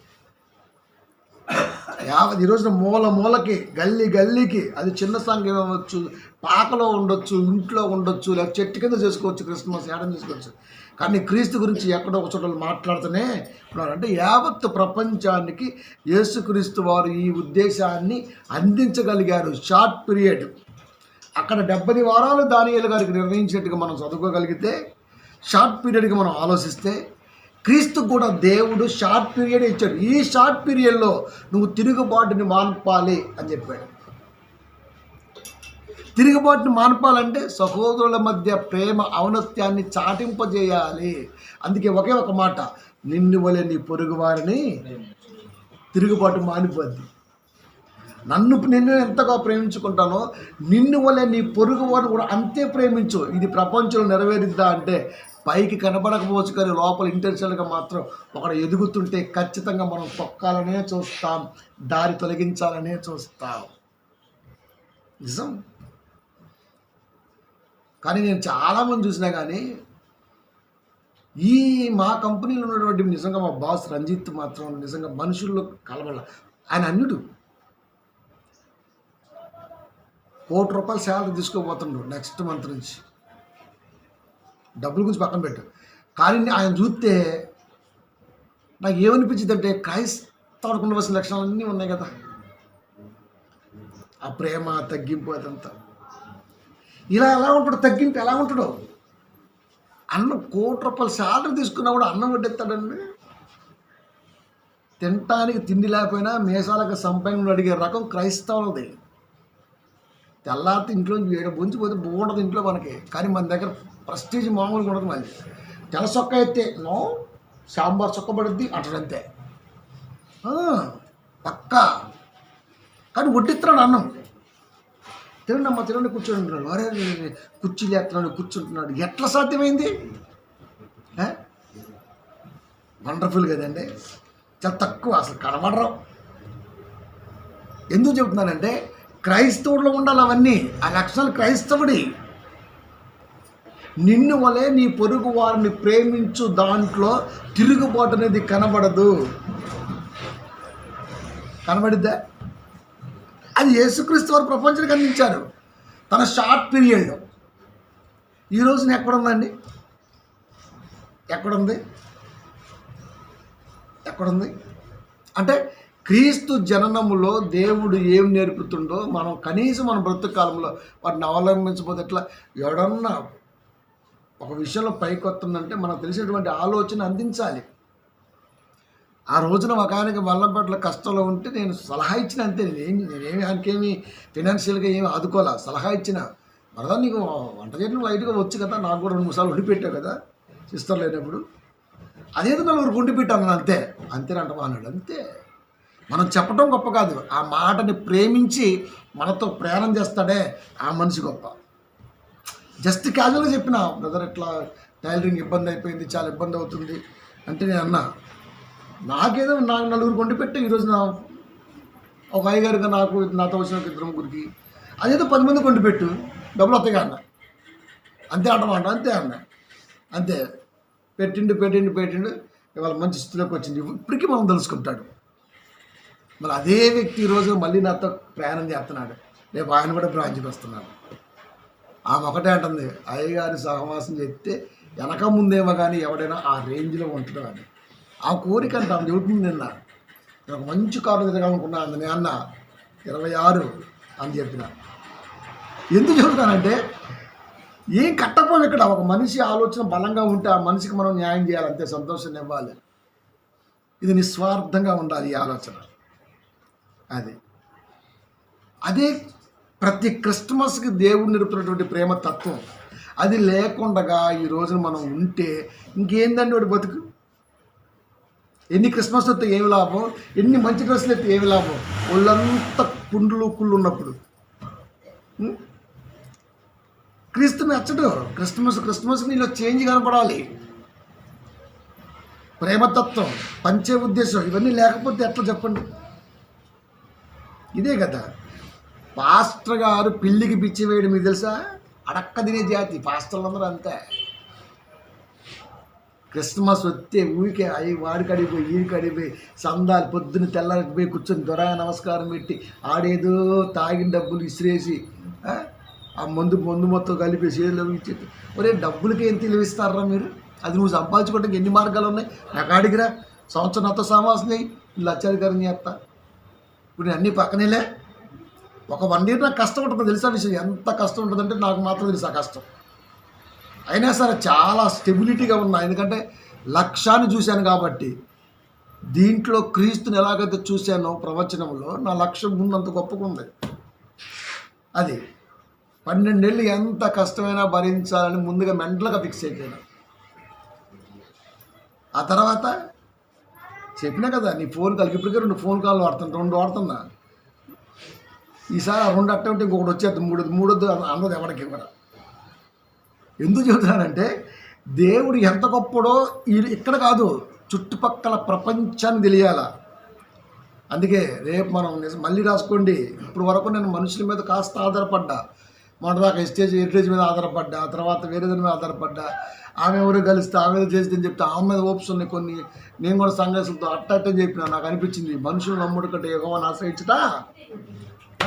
ఈ రోజున మూలకి, గల్లీకి, అది చిన్న సంఘం అవ్వచ్చు, పాకలో ఉండొచ్చు, ఇంట్లో ఉండొచ్చు, లేక చెట్టు కింద చేసుకోవచ్చు, క్రిస్మస్ ఏడం చేసుకోవచ్చు. కానీ క్రీస్తు గురించి ఎక్కడో ఒక చోట మాట్లాడుతూనే ఉన్నారు. అంటే యావత్తు ప్రపంచానికి యేసుక్రీస్తు వారు ఈ ఉద్దేశాన్ని అందించగలిగారు. Short period. అక్కడ 70 వారాలు దానియేలు గారికి నిర్ణయించినట్టుగా మనం చదువుకోగలిగితే, షార్ట్ పీరియడ్కి మనం ఆలోచిస్తే, క్రీస్తు కూడా దేవుడు షార్ట్ పీరియడ్ ఇచ్చాడు. ఈ షార్ట్ పీరియడ్లో నువ్వు తిరుగుబాటుని మాన్పాలి అని చెప్పాడు. తిరుగుబాటుని మాన్పాలంటే సహోదరుల మధ్య ప్రేమ ఔన్నత్యాన్ని చాటింపజేయాలి. అందుకే ఒకే ఒక మాట, నిన్ను వలె నీ పొరుగు వారిని. తిరుగుబాటు మానిపోద్ది. నిన్ను ఎంతగా ప్రేమించుకుంటానో నిన్ను వలె నీ పొరుగు వారిని కూడా అంతే ప్రేమించు. ఇది ప్రపంచంలో నెరవేరుద్దా అంటే పైకి కనబడకపోవచ్చు, కానీ లోపల ఇంటెన్షన్గా మాత్రం ఒకడు ఎదుగుతుంటే ఖచ్చితంగా మనం తొక్కాలనే చూస్తాం, దారి తొలగించాలనే చూస్తాం. నిజం. కానీ నేను చాలామంది చూసినా కానీ మా కంపెనీలో ఉన్నటువంటి నిజంగా మా బాస్ రంజిత్ మాత్రం నిజంగా మనుషుల్లో కలబడ. ఆయన అన్యుడు. ₹1,00,000 శాలరీ తీసుకోబోతుండ్రు నెక్స్ట్ మంత్ నుంచి. డబ్బుల గురించి పక్కన పెట్టు. కానీ ఆయన చూస్తే నాకు ఏమనిపించింది అంటే, క్రైస్తవులకు ఉండవలసిన లక్షణాలన్నీ ఉన్నాయి కదా. ఆ ప్రేమ, తగ్గింపు, అదంతా. ఇలా ఎలా ఉంటాడు? తగ్గింపు ఎలా ఉంటాడు? అన్నం ₹1,00,000 శాలరీ తీసుకున్నా కూడా అన్నం వడ్డెత్తాడండి. తినటానికి తిండి లేకపోయినా మేసాలకు సంపంగా అడిగే రకం క్రైస్తవులది. తెల్లారితే ఇంట్లో బొంచిపోతే బాగుంటుంది ఇంట్లో మనకి. కానీ మన దగ్గర ప్రెస్టీజ్ మామూలుగా ఉండదు. మళ్ళీ తెల్ల సొక్క అయితే నో, సాంబార్ చొక్క పడుద్ది అంటాడంతే పక్కా. కానీ వడ్డిస్తున్నాడు అన్నం. తినండి కూర్చొని ఉంటున్నాడు. అరే కుర్చీలు ఎత్తున్నాడు, కూర్చుంటున్నాడు. ఎట్లా సాధ్యమైంది? వండర్ఫుల్ కదండి. చాలా తక్కువ, అసలు కనబడరు. ఎందుకు చెబుతున్నానంటే, క్రైస్తవుడిలో ఉండాలి అవన్నీ. ఆ లక్షణాలు క్రైస్తవుడి. నిన్ను వలె నీ పొరుగు వారిని ప్రేమించు. దాంట్లో తిరుగుబాటు అనేది కనబడదు. కనబడిద్దా? అది యేసుక్రీస్తు వారు ప్రపంచానికి అందించారు తన షార్ట్ పీరియడ్లో. ఈ రోజున ఎక్కడుందండి? ఎక్కడుంది అంటే, క్రీస్తు జననములో దేవుడు ఏం నేర్పుతుండో మనం కనీసం మన బ్రతుకు కాలంలో వాటిని అవలంబించబోతే ఎట్లా? ఎవడన్నా ఒక విషయంలో పైకి వస్తుందంటే మనకు తెలిసినటువంటి ఆలోచన అందించాలి. ఆ రోజున ఒక ఆయనకి వల్లంపట్ల కష్టంలో ఉంటే నేను సలహా ఇచ్చిన అంతే. నేనేమి ఆయనకేమి ఫినాన్షియల్గా ఏమి ఆదుకోవాలా, సలహా ఇచ్చిన. మరదా నీకు వంట చేయడం లైట్గా వచ్చు కదా, నాకు కూడా 2-3 సార్లు వండి పెట్టావు కదా సిస్టర్ లేనప్పుడు. అదేదో 4 వండి పెట్టాను అంతేనంటమా అన్నాడు. అంతే. మనం చెప్పడం గొప్ప కాదు, ఆ మాటని ప్రేమించి మనతో ప్రయాణం చేస్తాడే ఆ మనిషి గొప్ప. జస్ట్ క్యాజువల్గా చెప్పిన, బ్రదర్ ఇట్లా టైలరింగ్ ఇబ్బంది అయిపోయింది, చాలా ఇబ్బంది అవుతుంది అంటే నేను అన్నా, నాకేదో నాకు 4 వండి పెట్టే ఈరోజు ఒక అయ్యగారుగా నాతో వచ్చిన 2-3కి అదేదో 10 మందికి వండి పెట్టు, డబ్బులు వస్తాయి అన్న. అంతే అంటమాట. అంతే పెట్టిండు. ఇవాళ మంచి స్థితిలోకి వచ్చింది. ఇప్పటికీ మనం తెలుసుకుంటాడు. మరి అదే వ్యక్తి ఈరోజు మళ్ళీ నాతో ప్రయాణం చేస్తున్నాడు. రేపు ఆయన కూడా బ్రాంచ్కి వస్తున్నాడు. ఆమె ఒకటే అంటుంది, అయ్యగారి సహవాసం చెప్తే వెనక ముందేమో కానీ ఎవడైనా ఆ రేంజ్లో ఉంటాడు అని. ఆ కోరిక అంటే ఆమె చెబుతుంది. నిన్న నేను ఒక మంచి కారు తిరగాలనుకున్నా అంది. నేను అన్న 26 అని చెప్పిన. ఎందుకు చెబుతానంటే, ఏం కట్టపోం ఇక్కడ. ఒక మనిషి ఆలోచన బలంగా ఉంటే ఆ మనిషికి మనం న్యాయం చేయాలి, అంతే. సంతోషాన్ని ఇవ్వాలి. ఇది నిస్వార్థంగా ఉండాలి ఈ ఆలోచన. అది అదే ప్రతి క్రిస్మస్కి దేవుడు నిలుపుతున్నటువంటి ప్రేమ తత్వం. అది లేకుండా ఈ రోజున మనం ఉంటే ఇంకేందండి వాడి బతుకు? ఎన్ని క్రిస్మస్ వస్తే ఏమి లాభం, ఎన్ని మంచి డ్రెస్సులు అయితే ఏమి లాభం? వాళ్ళంతా పుండ్లు కుళ్ళు ఉన్నప్పుడు క్రీస్తు నచ్చడు. క్రిస్మస్కి నీలో చేంజ్ కనపడాలి. ప్రేమతత్వం, పంచే ఉద్దేశం ఇవన్నీ లేకపోతే ఎట్లా చెప్పండి? ఇదే కదా పాస్టర్ గారు పిల్లికి పిచ్చి వేయడం మీకు తెలుసా? అడక్క తినే జాతి పాస్టర్లు అందరూ అంతే. క్రిస్మస్ వస్తే ఊరికే అవి వాడికి అడిగిపోయి వీడికి అడిగిపోయి సందాలు పొద్దున్న తెల్లారికి పోయి కూర్చొని దొరా నమస్కారం పెట్టి ఆడేదో తాగిన డబ్బులు ఇసిరేసి ఆ మందు మొత్తం కలిపేసి ఏదో ఇచ్చేది. ఒరే డబ్బులకి ఏం తెలివిస్తారా మీరు? అది నువ్వు సంపాదించుకోవడానికి ఎన్ని మార్గాలు ఉన్నాయి? నాకు అడిగిరా, సంవత్సరం నాతో సమాసం చేయి, లక్షాధికారం చేస్తా. ఇప్పుడు నేను అన్నీ పక్కనేలే. ఒక 1 year నాకు కష్టం ఉంటుంది తెలుసా విషయం. ఎంత కష్టం ఉంటుందంటే నాకు మాత్రం తెలుసు ఆ కష్టం. అయినా సరే చాలా స్టెబిలిటీగా ఉన్నా, ఎందుకంటే లక్ష్యాన్ని చూశాను కాబట్టి. దీంట్లో క్రీస్తుని ఎలాగైతే చూశానో ప్రవచనంలో నా లక్ష్యం ముందంత గొప్పగా ఉంది. అది 12 ఏళ్ళు ఎంత కష్టమైనా భరించాలని ముందుగా మెంటల్గా ఫిక్స్ అయిపోయాను. ఆ తర్వాత చెప్పినా కదా, నీ ఫోన్ కాల్కి ఇప్పటికే 2 ఫోన్ కాల్ వాడుతున్నా. ఈసారి ఆ 2 అట్ట ఉంటే ఇంకొకటి వచ్చేది, మూడొద్దు అన్నది ఎవరికి కూడా. ఎందుకు చెబుతున్నానంటే దేవుడు ఎంత గొప్పడో ఇక్కడ కాదు, చుట్టుపక్కల ప్రపంచాన్ని తెలియాల. అందుకే రేపు మనం మళ్ళీ రాసుకోండి. ఇప్పుడు వరకు నేను మనుషుల మీద కాస్త ఆధారపడ్డా. మొన్నదాకా హెరిటేజ్ మీద ఆధారపడ్డా, ఆ తర్వాత వేరే దాని మీద ఆధారపడ్డా. ఆమె ఎవరు కలిస్తే ఆమె చేస్తే అని చెప్తే ఆమె మీద ఓప్స్ ఉన్నాయి కొన్ని. నేను కూడా సంఘర్షణతో అట్ట చెప్పినా. నాకు అనిపించింది మనుషులు నమ్ముడు కంటే యెహోవాను ఆశ్రయించుతా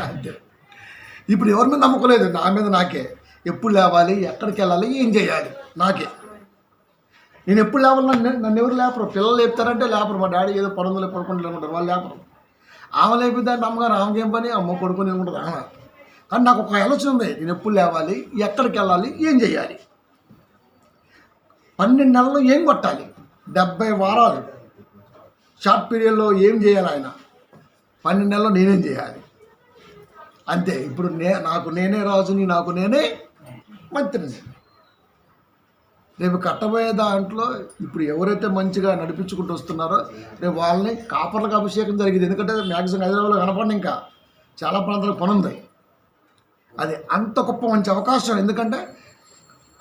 అంతే. ఇప్పుడు ఎవరి మీద నమ్మకలేదు, నా మీద నాకే. ఎప్పుడు లేవాలి, ఎక్కడికి వెళ్ళాలి, ఏం చేయాలి నాకే. నేను ఎప్పుడు లేవాలి, నన్ను ఎవరు లేపరు. పిల్లలు లేపుతారంటే లేపరు. మా డాడీ ఏదో పడుందులో పడుకుంటూ ఉంటారు, వాళ్ళు లేపరు. ఆమె లేపిద్దంటే అమ్మగారు ఆమెకి ఏం పని, అమ్మ పడుకొని ఏముంటుంది ఆమె. కానీ నాకు ఒక ఆలోచన ఉంది, నేను ఎప్పుడు లేవాలి, ఎక్కడికి వెళ్ళాలి, ఏం చేయాలి. 12 నెలలు ఏం కొట్టాలి, 70 వారాలు షార్ట్ పీరియడ్లో ఏం చేయాలి ఆయన. 12 నెలలు నేనేం చేయాలి అంతే. ఇప్పుడు నాకు నేనే రాజుని, నాకు నేనే మంత్రిని. రేపు కట్టబోయే దాంట్లో ఇప్పుడు ఎవరైతే మంచిగా నడిపించుకుంటూ వస్తున్నారో రేపు వాళ్ళని కాపర్లకు అభిషేకం జరిగింది. ఎందుకంటే మ్యాక్సిమం హైదరాబాద్లో కనపడి ఇంకా చాలా ప్రాంతాలకు పని ఉంది. అది అంత గొప్ప మంచి అవకాశం. ఎందుకంటే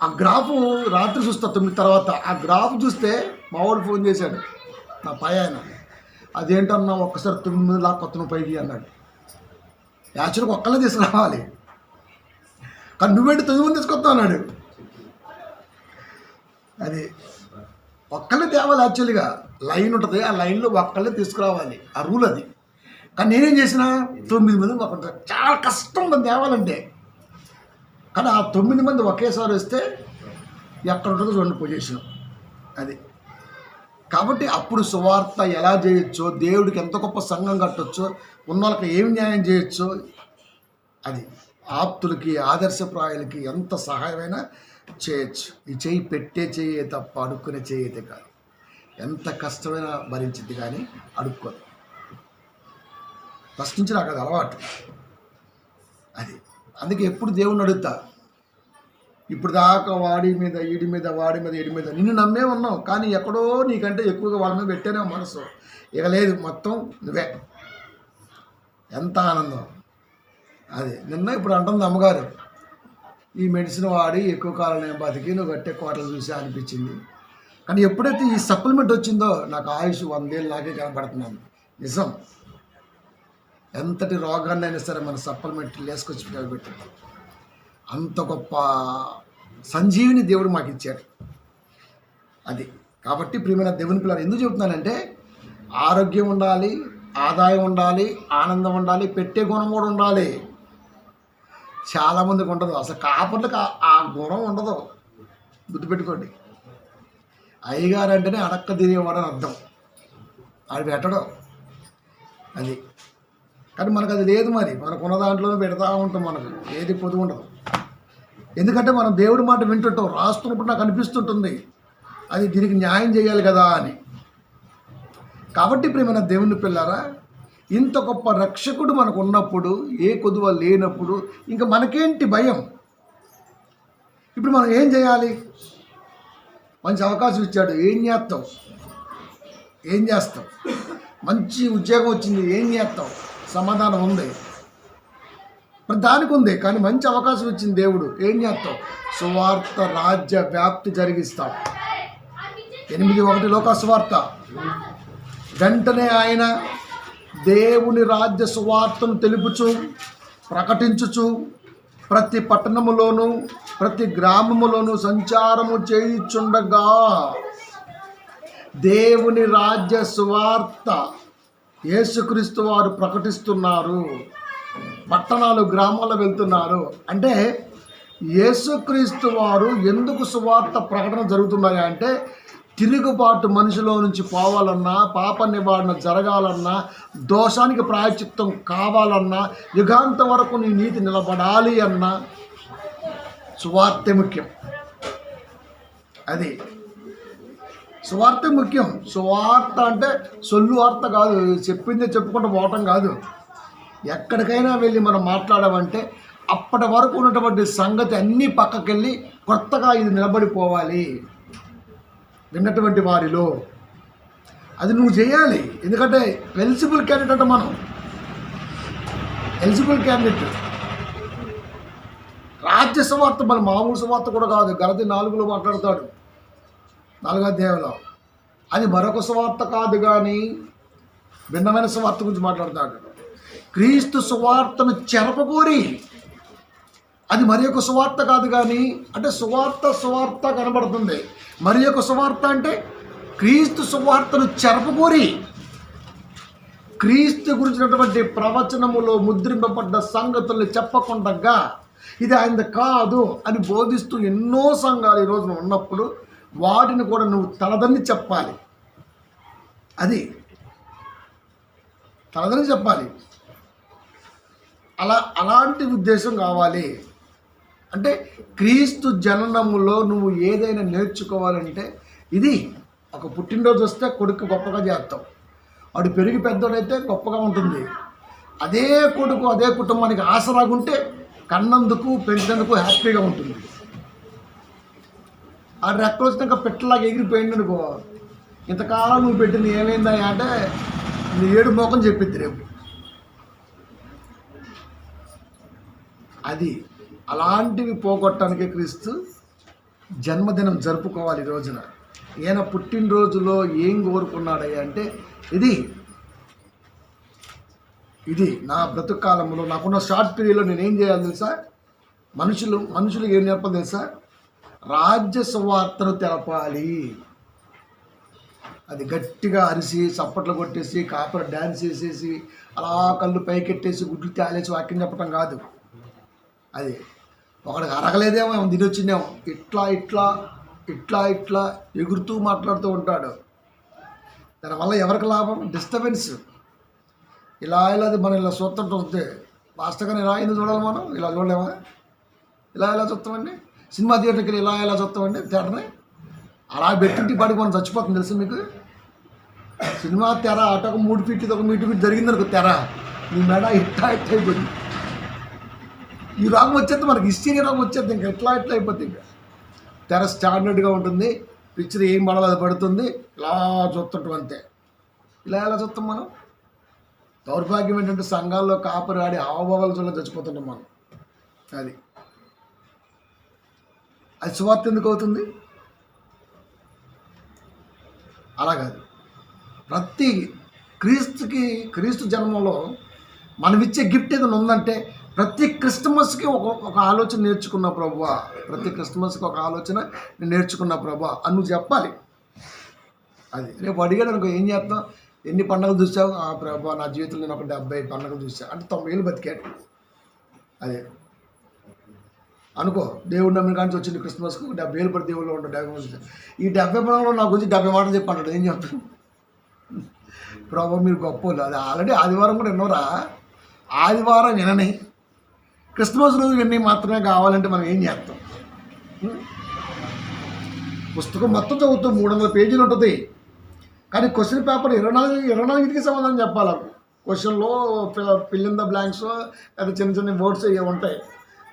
ఆ గ్రాఫ్ రాత్రి చూస్తా 9 తర్వాత. ఆ గ్రాఫ్ చూస్తే మావాడు ఫోన్ చేశాడు, నా పై ఆయన. అదేంటన్నా ఒక్కసారి 9 లాక్ కొత్త పైకి అన్నాడు. యాక్చువల్గా ఒక్కళ్ళే తీసుకురావాలి, కానీ నువ్వేంటి 9 మంది తీసుకొస్తా అన్నాడు. అది ఒక్కళ్ళే తేవాలి. యాక్చువల్గా లైన్ ఉంటుంది, ఆ లైన్లో ఒక్కళ్ళే తీసుకురావాలి, ఆ రూల్ అది. కానీ నేనేం చేసిన 9 మంది ఒక్క చాలా కష్టం ఉంటుంది తేవాలంటే. కానీ ఆ 9 మంది ఒకేసారి వస్తే ఎక్కడ ఉంటుందో చూడండి పొజిషన్ అది. కాబట్టి అప్పుడు సువార్త ఎలా చేయొచ్చో, దేవుడికి ఎంత గొప్ప సంఘం కట్టొచ్చో, ఉన్న వాళ్ళకి ఏమి న్యాయం చేయొచ్చో, అది ఆప్తులకి ఆదర్శప్రాయాలకి ఎంత సహాయమైనా చేయొచ్చు. ఈ చేయి పెట్టే చేయే తప్ప అడుక్కునే చేయతే కాదు. ఎంత కష్టమైనా భరించింది కానీ అడుక్కోదు. ఫస్ట్ నుంచి నాకు అది అలవాటు. అది అందుకే ఎప్పుడు దేవుణ్ణి అడుగుతా. ఇప్పుడు దాకా వాడి మీద ఈడి మీద వాడి మీద ఈడి మీద నిన్ను నమ్మే ఉన్నావు, కానీ ఎక్కడో నీకంటే ఎక్కువగా వాళ్ళ మీద పెట్టానే మనసు. ఇక లేదు, మొత్తం నువ్వే. ఎంత ఆనందం అది. నిన్న ఇప్పుడు అంటుంది అమ్మగారు, ఈ మెడిసిన్ వాడి ఎక్కువ కాలం నేను బతికి నువ్వు కట్టే కోటలు చూసి అనిపించింది. కానీ ఎప్పుడైతే ఈ సప్లిమెంట్ వచ్చిందో నాకు ఆయుష్ 100 ఏళ్ళు నాకే కనపడుతున్నాను. నిజం. ఎంతటి రోగాన్ని అయినా సరే మన సప్లిమెంట్ లేసుకొచ్చి పెట్టింది. అంత గొప్ప సంజీవిని దేవుడు మాకు ఇచ్చాడు. అది కాబట్టి ప్రియమైన దేవుని పిల్లలు ఎందుకు చెబుతున్నానంటే, ఆరోగ్యం ఉండాలి, ఆదాయం ఉండాలి, ఆనందం ఉండాలి, పెట్టే గుణం కూడా ఉండాలి. చాలామందికి ఉండదు. అసలు కాపర్లకు ఆ గుణం ఉండదు. గుర్తుపెట్టుకోండి. అయ్యగారు అంటేనే అడక్క తినేవాడని అర్థం. అది పెట్టడం అది. కానీ మనకు అది లేదు. మరి మనకున్న దాంట్లోనే పెడతా ఉంటాం. మనకు ఏది పొదుగు ఉండదు. ఎందుకంటే మనం దేవుడి మాట వింటుంటాం. రాస్తున్నప్పుడు నాకు అనిపిస్తుంటుంది అది దీనికి న్యాయం చేయాలి కదా అని. కాబట్టి ప్రియమైన దేవుని పిల్లారా, ఇంత గొప్ప రక్షకుడు మనకు ఉన్నప్పుడు, ఏ కొదువ లేనప్పుడు ఇంకా మనకేంటి భయం? ఇప్పుడు మనం ఏం చేయాలి? మంచి అవకాశం ఇచ్చాడు, ఏం చేస్తాం? ఏం చేస్తాం? మంచి ఉద్యోగం వచ్చింది, ఏం చేస్తాం? సమాధానం ఉంది, దానికి ఉంది. కానీ మంచి అవకాశం ఇచ్చింది దేవుడు, ఏం చేస్తాం? సువార్త రాజ్య వ్యాప్తి జరిగిస్తాం. 8:1 లోక సువార్త. వెంటనే ఆయన దేవుని రాజ్య సువార్తను తెలుపుచు, ప్రకటించుచు, ప్రతి పట్టణములోను ప్రతి గ్రామములోను సంచారము చేయుచుండగా దేవుని రాజ్య సువార్త యేసుక్రీస్తు వారు ప్రకటిస్తున్నారు. పట్టణాలు, గ్రామాల్లో వెళ్తున్నారు. అంటే యేసుక్రీస్తు వారు ఎందుకు సువార్త ప్రకటన జరుగుతున్నాయి అంటే, తిరుగుబాటు మనిషిలో నుంచి పోవాలన్నా, పాప నివారణ జరగాలన్నా, దోషానికి ప్రాయశ్చిత్తం కావాలన్నా, యుగాంత వరకు నీ నీతి నిలబడాలి అన్నా సువార్తే ముఖ్యం. అది సువార్తే ముఖ్యం. సువార్త అంటే సొల్లు వార్త కాదు, చెప్పిందే చెప్పుకుంటూ పోవటం కాదు. ఎక్కడికైనా వెళ్ళి మనం మాట్లాడామంటే అప్పటి వరకు ఉన్నటువంటి సంగతి అన్నీ పక్కకెళ్ళి కొత్తగా ఇది నిలబడిపోవాలి విన్నటువంటి వారిలో. అది నువ్వు చేయాలి. ఎందుకంటే ఎలిజిబుల్ క్యాండిడేట్ అంటే మనం ఎలిజిబుల్ క్యాండిడేట్. రాజ్య సువార్త మన మామూలు సువార్త కూడా కాదు. గలతీ 4లో మాట్లాడతాడు, 4వ అధ్యాయంలో. అది మరొక సువార్త కాదు, కానీ భిన్నమైన సువార్త గురించి మాట్లాడతాడు. క్రీస్తు సువార్తను చెరపకోరి, అది మరి ఒక సువార్త కాదు, కానీ అంటే సువార్త కనబడుతుంది. మరి ఒక సువార్త అంటే క్రీస్తు సువార్తను చెరపకోరి, క్రీస్తు గురించినటువంటి ప్రవచనములో ముద్రింపబడ్డ సంగతుల్ని చెప్పకుండా ఇది ఆయనది కాదు అని బోధిస్తూ ఎన్నో సంఘాలు ఈ రోజున ఉన్నప్పుడు వాటిని కూడా నువ్వు తలదన్ని చెప్పాలి. అది తలదని చెప్పాలి. అలాంటి ఉద్దేశం కావాలి. అంటే క్రీస్తు జననములో నువ్వు ఏదైనా నేర్చుకోవాలంటే ఇది. ఒక పుట్టినరోజు వస్తే కొడుకు గొప్పగా చేస్తాం, వాడు పెరిగి పెద్దోడైతే గొప్పగా ఉంటుంది. అదే కొడుకు అదే కుటుంబానికి ఆసరాగుంటే కన్నందుకు పెంచినందుకు హ్యాపీగా ఉంటుంది. ఆ రెక్కలు వచ్చినాక పెట్టలాగా ఎగిరిపోయింది అనుకో, ఇంతకాలం నువ్వు పెట్టింది ఏమైందా అంటే నీ ఏడు మోకం చెప్పిద్ది రేపు. అది అలాంటివి పోగొట్టడానికి క్రీస్తు జన్మదినం జరుపుకోవాలి ఈ రోజున. ఈయన పుట్టినరోజులో ఏం కోరుకున్నాడయ్యా అంటే ఇది నా బ్రతుకు కాలంలో నాకున్న షార్ట్ పీరియడ్లో నేనేం చేయాలి తెలుసా? మనుషులు ఏం చెప్పాలి తెలుసా? రాజ్య సువార్తను తెలపాలి. అది గట్టిగా అరిసి చప్పట్లు కొట్టేసి కాపర డ్యాన్స్ వేసేసి అలా కళ్ళు పైకెట్టేసి గుడ్లు తేలేసి వాక్యం చెప్పడం కాదు. అది ఒకడికి అరగలేదేమో, తినొచ్చిందేమో, ఇట్లా ఇట్లా ఇట్లా ఇట్లా ఎగురుతూ మాట్లాడుతూ ఉంటాడు. దానివల్ల ఎవరికి లాభం? డిస్టర్బెన్స్. ఇలా మనం ఇలా చూస్తుంటూ వస్తే వాస్తవంగా ఇలా ఎందుకు చూడాలి? మనం ఇలా చూడలేమా? ఇలా చూస్తామండి. సినిమా థియేటర్కి ఇలా చూస్తామండి థియేటర్ని. అలా పెట్టింటి పాడికి మనం చచ్చిపోతుంది తెలుసు మీకు. సినిమా తెర అటొక 3 ఫీట్ ఒక 1 మీటర్ జరిగిందనుకో తెర, నీ మెడ ఇట్లా అయిపోయింది. ఈ రోగం వచ్చేది మనకి, హిస్టీరియా రోగం వచ్చేది. ఇంకా ఎట్లా అయిపోతుంది. ఇంకా తెర స్టాండర్డ్గా ఉంటుంది, పిక్చర్ ఏం పడాలో అది పడుతుంది, ఇలా చూస్తుంటాం అంతే. ఇలా చూస్తాం మనం. దౌర్భాగ్యం ఏంటంటే సంఘాల్లో కాపరి ఆడి హావభావాల వల్ల చచ్చిపోతుంటాం మనం. అది సువార్త ఎందుకు అవుతుంది? అలా కాదు. ప్రతి క్రీస్తు జన్మలో మనం ఇచ్చే గిఫ్ట్ ఏదైనా ఉందంటే ప్రతి క్రిస్టమస్కి ఒక ఆలోచన నేర్చుకున్న ప్రభువా, ప్రతి క్రిస్టమస్కి ఒక ఆలోచన నేను నేర్చుకున్న ప్రభువా అని నువ్వు చెప్పాలి. అది రేపు అడిగాడు అనుకో, ఏం చేస్తాం? ఎన్ని పండుగలు చూసావు? ప్రభువా నా జీవితంలో నేను ఒక 70 పండుగలు చూసాను అంటే 90 ఏళ్ళు బతికాడు. అదే అనుకో. దేవుడు నమ్మిన కానీ వచ్చింది క్రిస్మస్కు 70 ఏళ్ళు పడి దేవుళ్ళు ఉంటాడు. 70 చూసాను. ఈ 70 పండుగలో నా గురించి 70 మాటలు చెప్పంటాడు. ఏం చెప్తాను? ప్రభు మీరు గొప్ప. అది ఆల్రెడీ ఆదివారం కూడా విన్నోరా? ఆదివారం వినని క్రిస్మస్ రోజు విని మాత్రమే కావాలంటే మనం ఏం చేస్తాం? పుస్తకం మొత్తం చదువుతాం, 300 పేజీలు ఉంటుంది. కానీ క్వశ్చన్ పేపర్ 24కి సమాధానం చెప్పాలి. క్వశ్చన్లో ఫిల్ ఇన్ ద బ్లాంక్స్ అది చిన్న చిన్న వర్డ్స్ అవి ఉంటాయి.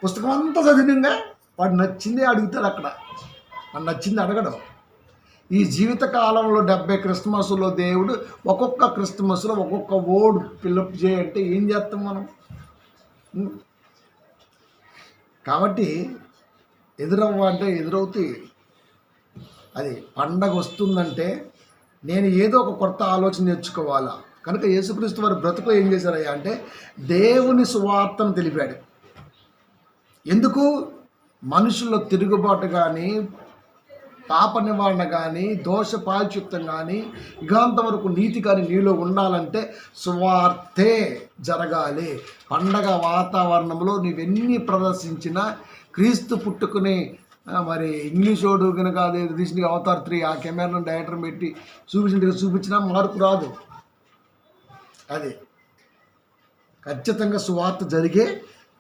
పుస్తకం అంతా చదివింగా వాడు నచ్చిందే అడుగుతాడు. అక్కడ వాడు నచ్చింది అడగడం. ఈ జీవిత కాలంలో 70 క్రిస్మస్లో దేవుడు ఒక్కొక్క క్రిస్మస్లో ఒక్కొక్క వర్డ్ ఫిల్అప్ చేయంటే ఏం చేస్తాం మనం? కాబట్టి ఎదురవ్వంటే ఎదురవుతాయి. అది పండగ వస్తుందంటే నేను ఏదో ఒక కొత్త ఆలోచన నేర్చుకోవాలా. కనుక యేసుక్రీస్తు వారి బ్రతుకులో ఏం చేశారయ్యా అంటే దేవుని సువార్తను తెలిపాడు. ఎందుకు? మనుషుల్లో తిరుగుబాటు కానీ, పాప నివారణ కానీ, దోష ప్రాయశ్చిత్తం కానీ, యుగాంత వరకు నీతి కానీ నీలో ఉండాలంటే సువార్తే జరగాలి. పండగ వాతావరణంలో నీవెన్ని ప్రదర్శించినా క్రీస్తు పుట్టుకుని మరి ఇంగ్లీష్ వాడు కనుక అదే తీసిన అవతార్ 3 ఆ కెమెరాను డైరెక్టర్ పెట్టి చూపించినా మార్పు రాదు. అది ఖచ్చితంగా సువార్త జరిగే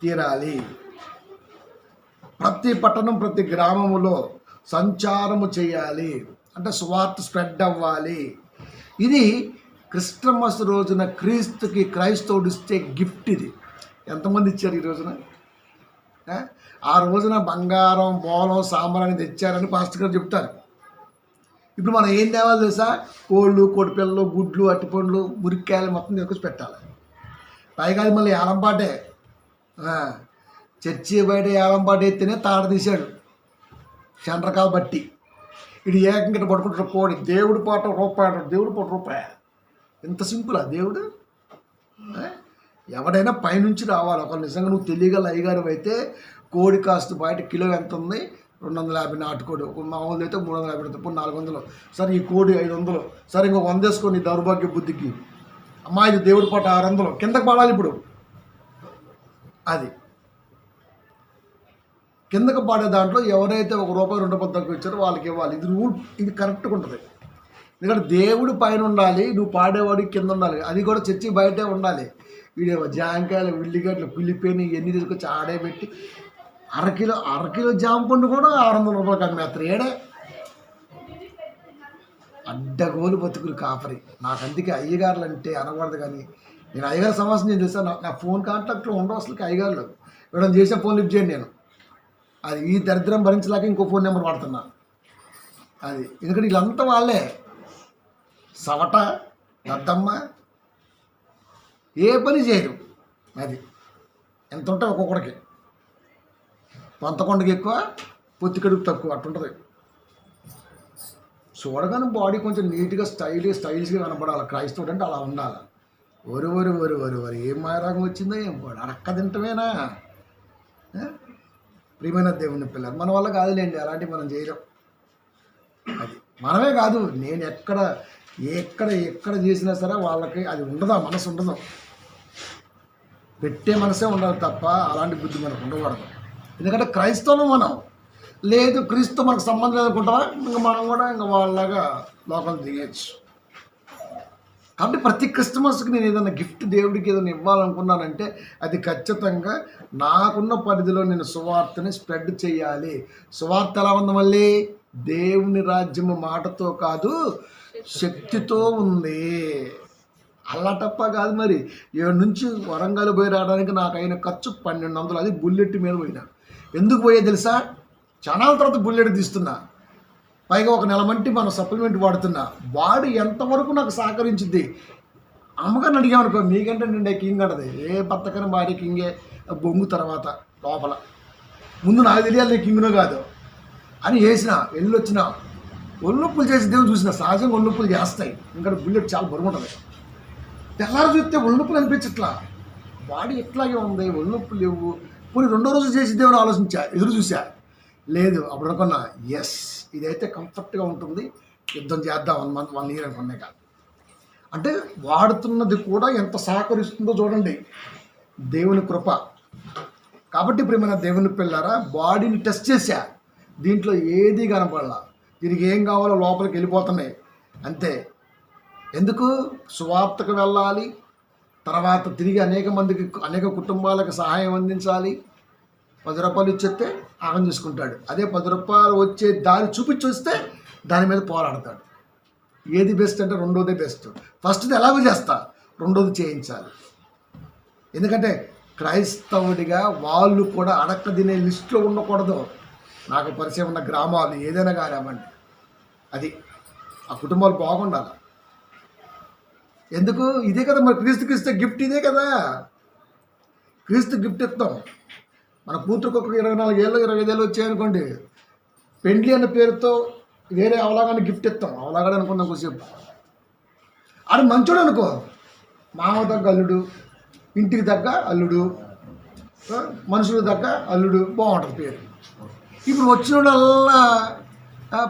తీరాలి. ప్రతి పట్టణం ప్రతి గ్రామములో సంచారము చేయాలి. అంటే సువార్త స్ప్రెడ్ అవ్వాలి. ఇది క్రిస్టమస్ రోజున క్రీస్తుకి క్రైస్తవుడు ఇచ్చే గిఫ్ట్. ఇది ఎంతమంది ఇచ్చారు ఈ రోజున? ఆ రోజున బంగారం, బోలం, సాంబారాన్ని తెచ్చారని పాస్టర్ గారు చెప్తారు. ఇప్పుడు మనం ఏం తేవాలి తెలుసా? కోళ్ళు, కోడిపిల్లలు, గుడ్లు, అట్టిపండ్లు, మురిక్కాయలు మొత్తం తీసుకొచ్చి పెట్టాలి. పైగా అది మళ్ళీ ఏలంపాటే. చర్చి బయట ఏలంపాట ఎత్తినే తాడ తీశాడు చంద్రకాల బట్టి. ఇది ఏకంగా పడుకుంటారు కోడి. దేవుడి పాట రూపాయి అంటాడు, దేవుడి పాట రూపాయి. ఇంత సింపుల్ ఆ దేవుడు. ఎవడైనా పైనుంచి రావాలి. ఒక నిజంగా నువ్వు తెలియగల అయ్యగారు అయితే కోడి కాస్త బయట కిలో ఎంత ఉంది? 250 నాటుకోడి. ఒక మామూలు అయితే 350, ఇప్పుడు 400. సరే ఈ కోడి 500. సరే ఇంకో 100 వేసుకొని దౌర్భాగ్య బుద్ధికి. అమ్మా ఇది దేవుడి పాట 600 కిందకు పడాలి. ఇప్పుడు అది కిందకు పాడే దాంట్లో ఎవరైతే ₹1, ₹2 తక్కువ ఇచ్చారో వాళ్ళకి ఇవ్వాలి. ఇది రూల్. ఇది కరెక్ట్గా ఉంటుంది. ఎందుకంటే దేవుడు పైన ఉండాలి, నువ్వు పాడేవాడికి కింద ఉండాలి. అది కూడా చర్చి బయటే ఉండాలి. వీడేమో జాంకాయలు, ఉల్లిగడ్డలు, పులిపేని ఇవన్నీ తీసుకొచ్చి ఆడే పెట్టి అరకిలో జామ పండు కూడా ₹600 అమ్మేస్తారు. ఏడే అడ్డగోలు బతుకులు కాపరి. నాకు అందుకే అయ్యగారులు అంటే అనకూడదు. కానీ నేను అయ్యగారు సమస్య నేను తెలుసా, నా ఫోన్ కాంటాక్ట్లో ఉండవు అసలు. అయ్యగారులు ఎవరైనా చేసే ఫోన్ లిఫ్ట్ చేయండి. నేను అది ఈ దరిద్రం భరించలేక ఇంకో ఫోన్ నెంబర్ వాడుతున్నా. అది ఎందుకంటే వీళ్ళంతా వాళ్ళే. సవట, దద్దమ్మ ఏ పని చేయరు. అది ఎంత ఉంటే ఒక్కొక్కడికి పొంతకొండకి ఎక్కువ, పొత్తికడుపు తక్కువ అట్టుంటుంది. చూడగానే బాడీ కొంచెం నీట్గా స్టైల్స్గా కనపడాలి. క్రైస్తవుడు అంటే అలా ఉండాలి. వరి ఏం మాయరాగం వచ్చిందో ఏం పోడు అడక్క తింటమేనా? ప్రియమైన దేవుని పిల్లలు, మన వల్ల కాదులేండి అలాంటివి మనం చేయలేం. అది మనమే కాదు, నేను ఎక్కడ చేసినా సరే వాళ్ళకి అది ఉండదు, ఆ మనసు ఉండదు. పెట్టే మనసే ఉండదు తప్ప అలాంటి బుద్ధి మనకు ఉండకూడదు. ఎందుకంటే క్రైస్తవులు మనం లేదు, క్రీస్తు మనకు సంబంధం లేదనుకుంటావా, ఇంకా మనం కూడా ఇంకా వాళ్ళలాగా లోకం దిగచ్చు. కాబట్టి ప్రతి క్రిస్మస్కి నేను ఏదైనా గిఫ్ట్ దేవుడికి ఏదైనా ఇవ్వాలనుకున్నానంటే అది ఖచ్చితంగా నాకున్న పరిధిలో నేను సువార్తని స్ప్రెడ్ చేయాలి. సువార్త ఎలా ఉంది? మళ్ళీ దేవుని రాజ్యము మాటతో కాదు శక్తితో ఉంది. అల్లటప్ప కాదు. మరి 7 నుంచి వరంగల్ పోయి రావడానికి నాకు అయిన ఖర్చు 1200. అది బుల్లెట్ మీద పోయినా. ఎందుకు పోయే తెలుసా? ఛానల్ తర్వాత బుల్లెట్ తీస్తున్నా, పైగా ఒక నెలమంటి మనం సప్లిమెంట్ వాడుతున్నా. వాడు ఎంతవరకు నాకు సహకరించింది. అమ్మగారిని అడిగామనుకో, మీకంటే నిండే కింగ్ అంటది. ఏ బతకని భార్య కింగే బొంగు తర్వాత లోపల. ముందు నాకు తెలియాలి నేను కింగ్నో కాదు అని వేసిన వెళ్ళొచ్చిన. ఒళ్ళొప్పులు చేసి దేవుని చూసిన. సహజంగా ఒళ్ళొప్పులు చేస్తాయి, ఇంకా బుల్లెట్ చాలా బరువు ఉంటుంది. తెల్లారు చూస్తే ఒళ్ళొప్పులు అనిపించట్లా. బాడీ ఎట్లాగే ఉంది, ఒళ్ళొప్పులు లేవు. పోనీ 2వ రోజు చేసి దేవుని ఆలోచించా, ఎదురు చూసా, లేదు. అప్పుడు అనుకున్నా, ఎస్ ఇదైతే కంఫర్ట్గా ఉంటుంది, యుద్ధం చేద్దాం 1 year అనుకున్నాయి కాదు. అంటే వాడుతున్నది కూడా ఎంత సహకరిస్తుందో చూడండి, దేవుని కృప. కాబట్టి ప్రియమైన దేవుని పిల్లారా, బాడీని టెస్ట్ చేశా, దీంట్లో ఏది కనపడలా. దీనికి ఏం కావాలో లోపలికి వెళ్ళిపోతున్నాయి అంతే. ఎందుకు? సువార్తకు వెళ్ళాలి, తర్వాత తిరిగి అనేక మందికి, అనేక కుటుంబాలకు సహాయం అందించాలి. ₹10 ఇచ్చేస్తే ఆగం చేసుకుంటాడు. అదే ₹10 వచ్చే దారి చూపించి వస్తే దాని మీద పోరాడతాడు. ఏది బెస్ట్ అంటే 2వదే బెస్ట్. ఫస్ట్ది ఎలాగో చేస్తా, రెండోది చేయించాలి. ఎందుకంటే క్రైస్తవుడిగా వాళ్ళు కూడా అడక్క తినే లిస్టులో ఉండకూడదు. నాకు పరిచయం ఉన్న గ్రామాలు ఏదైనా కానివ్వండి, అది ఆ కుటుంబాలు బాగుండాలి. ఎందుకు? ఇదే కదా మరి క్రీస్తుకి ఇస్తే గిఫ్ట్, ఇదే కదా క్రీస్తు గిఫ్ట్ ఇస్తాం. మన కూతురుకు ఒక 24 ఏళ్ళు 25 ఏళ్ళు వచ్చాయనుకోండి, పెండ్లి అన్న పేరుతో వేరే అవలాగానే గిఫ్ట్ ఇస్తాం. అవలాగానే అనుకున్నాం కొద్దిసేపు. ఆడు మంచోడు అనుకో, మామ తగ్గ అల్లుడు, ఇంటికి తగ్గ అల్లుడు, మనుషులకు తగ్గ అల్లుడు, బాగుంటుంది పేరు. ఇప్పుడు వచ్చినప్పుడల్లా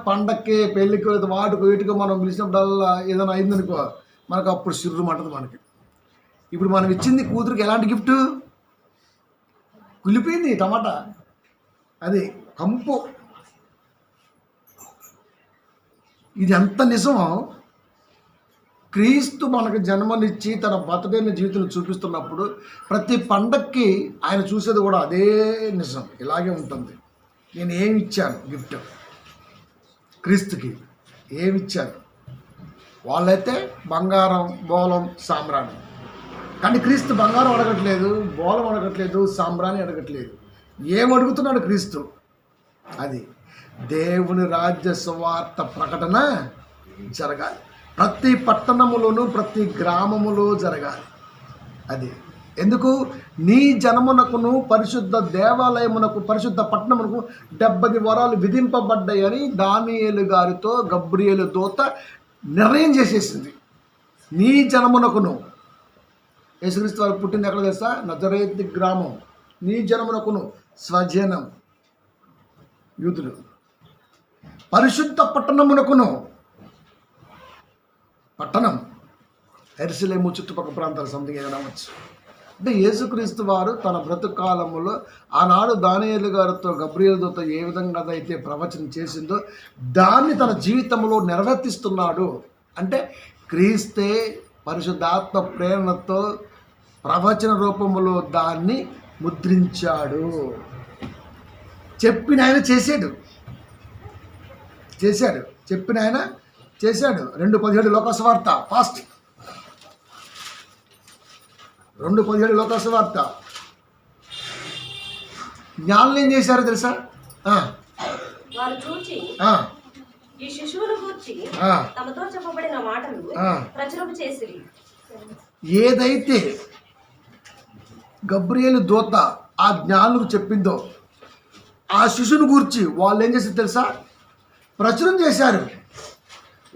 పండక్కి పెళ్ళికి వాటికి వీటికి మనం పిలిచినప్పుడల్లా ఏదైనా అయిందనుకో, మనకు అప్పుడు సిర్రు మంటది మనకి. ఇప్పుడు మనం ఇచ్చింది కూతురికి ఎలాంటి గిఫ్ట్? కులిపోయింది టమాటా, అది కంపు. ఇది ఎంత నిజమో, క్రీస్తు మనకు జన్మనిచ్చి తన బతుకైన జీవితం చూపిస్తున్నప్పుడు ప్రతి పండక్కి ఆయన చూసేది కూడా అదే నిజం, ఇలాగే ఉంటుంది. నేను ఏమి ఇచ్చాను గిఫ్ట్ క్రీస్తుకి, ఏమి ఇచ్చాను? వాళ్ళైతే బంగారం, బోలం, సాంబ్రాణి. కానీ క్రీస్తు బంగారం అడగట్లేదు, బోలం అడగట్లేదు, సాంబ్రాణి అడగట్లేదు. ఏం అడుగుతున్నాడు క్రీస్తు? అది దేవుని రాజ్య సువార్త ప్రకటన జరగాలి. ప్రతి పట్టణములోనూ ప్రతి గ్రామములో జరగాలి. అది ఎందుకు? నీ జనమునకును పరిశుద్ధ దేవాలయమునకు పరిశుద్ధ పట్టణమునకు 70 వరాలు విధింపబడ్డాయని దానియేలు గారితో గబ్రియేలు దూత నిర్ణయం చేసేసింది. నీ జనమునకును, యేసుక్రీస్తు వారు పుట్టింది ఎక్కడ తెలుసా? నజరేతు గ్రామం. నీ జనమునకును, స్వజనం యూదులు. పరిశుద్ధ పట్టణమునకును, పట్టణం ఎరుసలేము చుట్టుపక్కల ప్రాంతాల సంథింగ్ ఏదైనా అవ్వచ్చు. అంటే యేసుక్రీస్తు వారు తన బ్రతుకు కాలంలో ఆనాడు దానియేలు గారితో గబ్రియేలు దూత ఏ విధంగా అయితే ప్రవచనం చేసిందో దాన్ని తన జీవితంలో నెరవేర్తిస్తున్నాడు. అంటే క్రీస్తే పరిశుద్ధాత్మ ప్రేరణతో ప్రవచన రూపంలో దాన్ని ముద్రించాడు. చెప్పిన ఆయన చేశాడు, చెప్పిన ఆయన చేశాడు. 2:17 లోకసువార్త, ఫాస్ట్ 2:17 లోకసువార్త. జ్ఞానులు ఏం చేశారో తెలుసా? వారు చూచి ఈ శిశువును గూర్చి తమతో చెప్పబడిన మాటలు ప్రచురము చేసిరి. ఏదైతే గబ్రియేలు దూత ఆ జ్ఞానులకు చెప్పిందో ఆ శిశువును గూర్చి వాళ్ళు ఏం చేశారు తెలుసా? ప్రచురం చేశారు.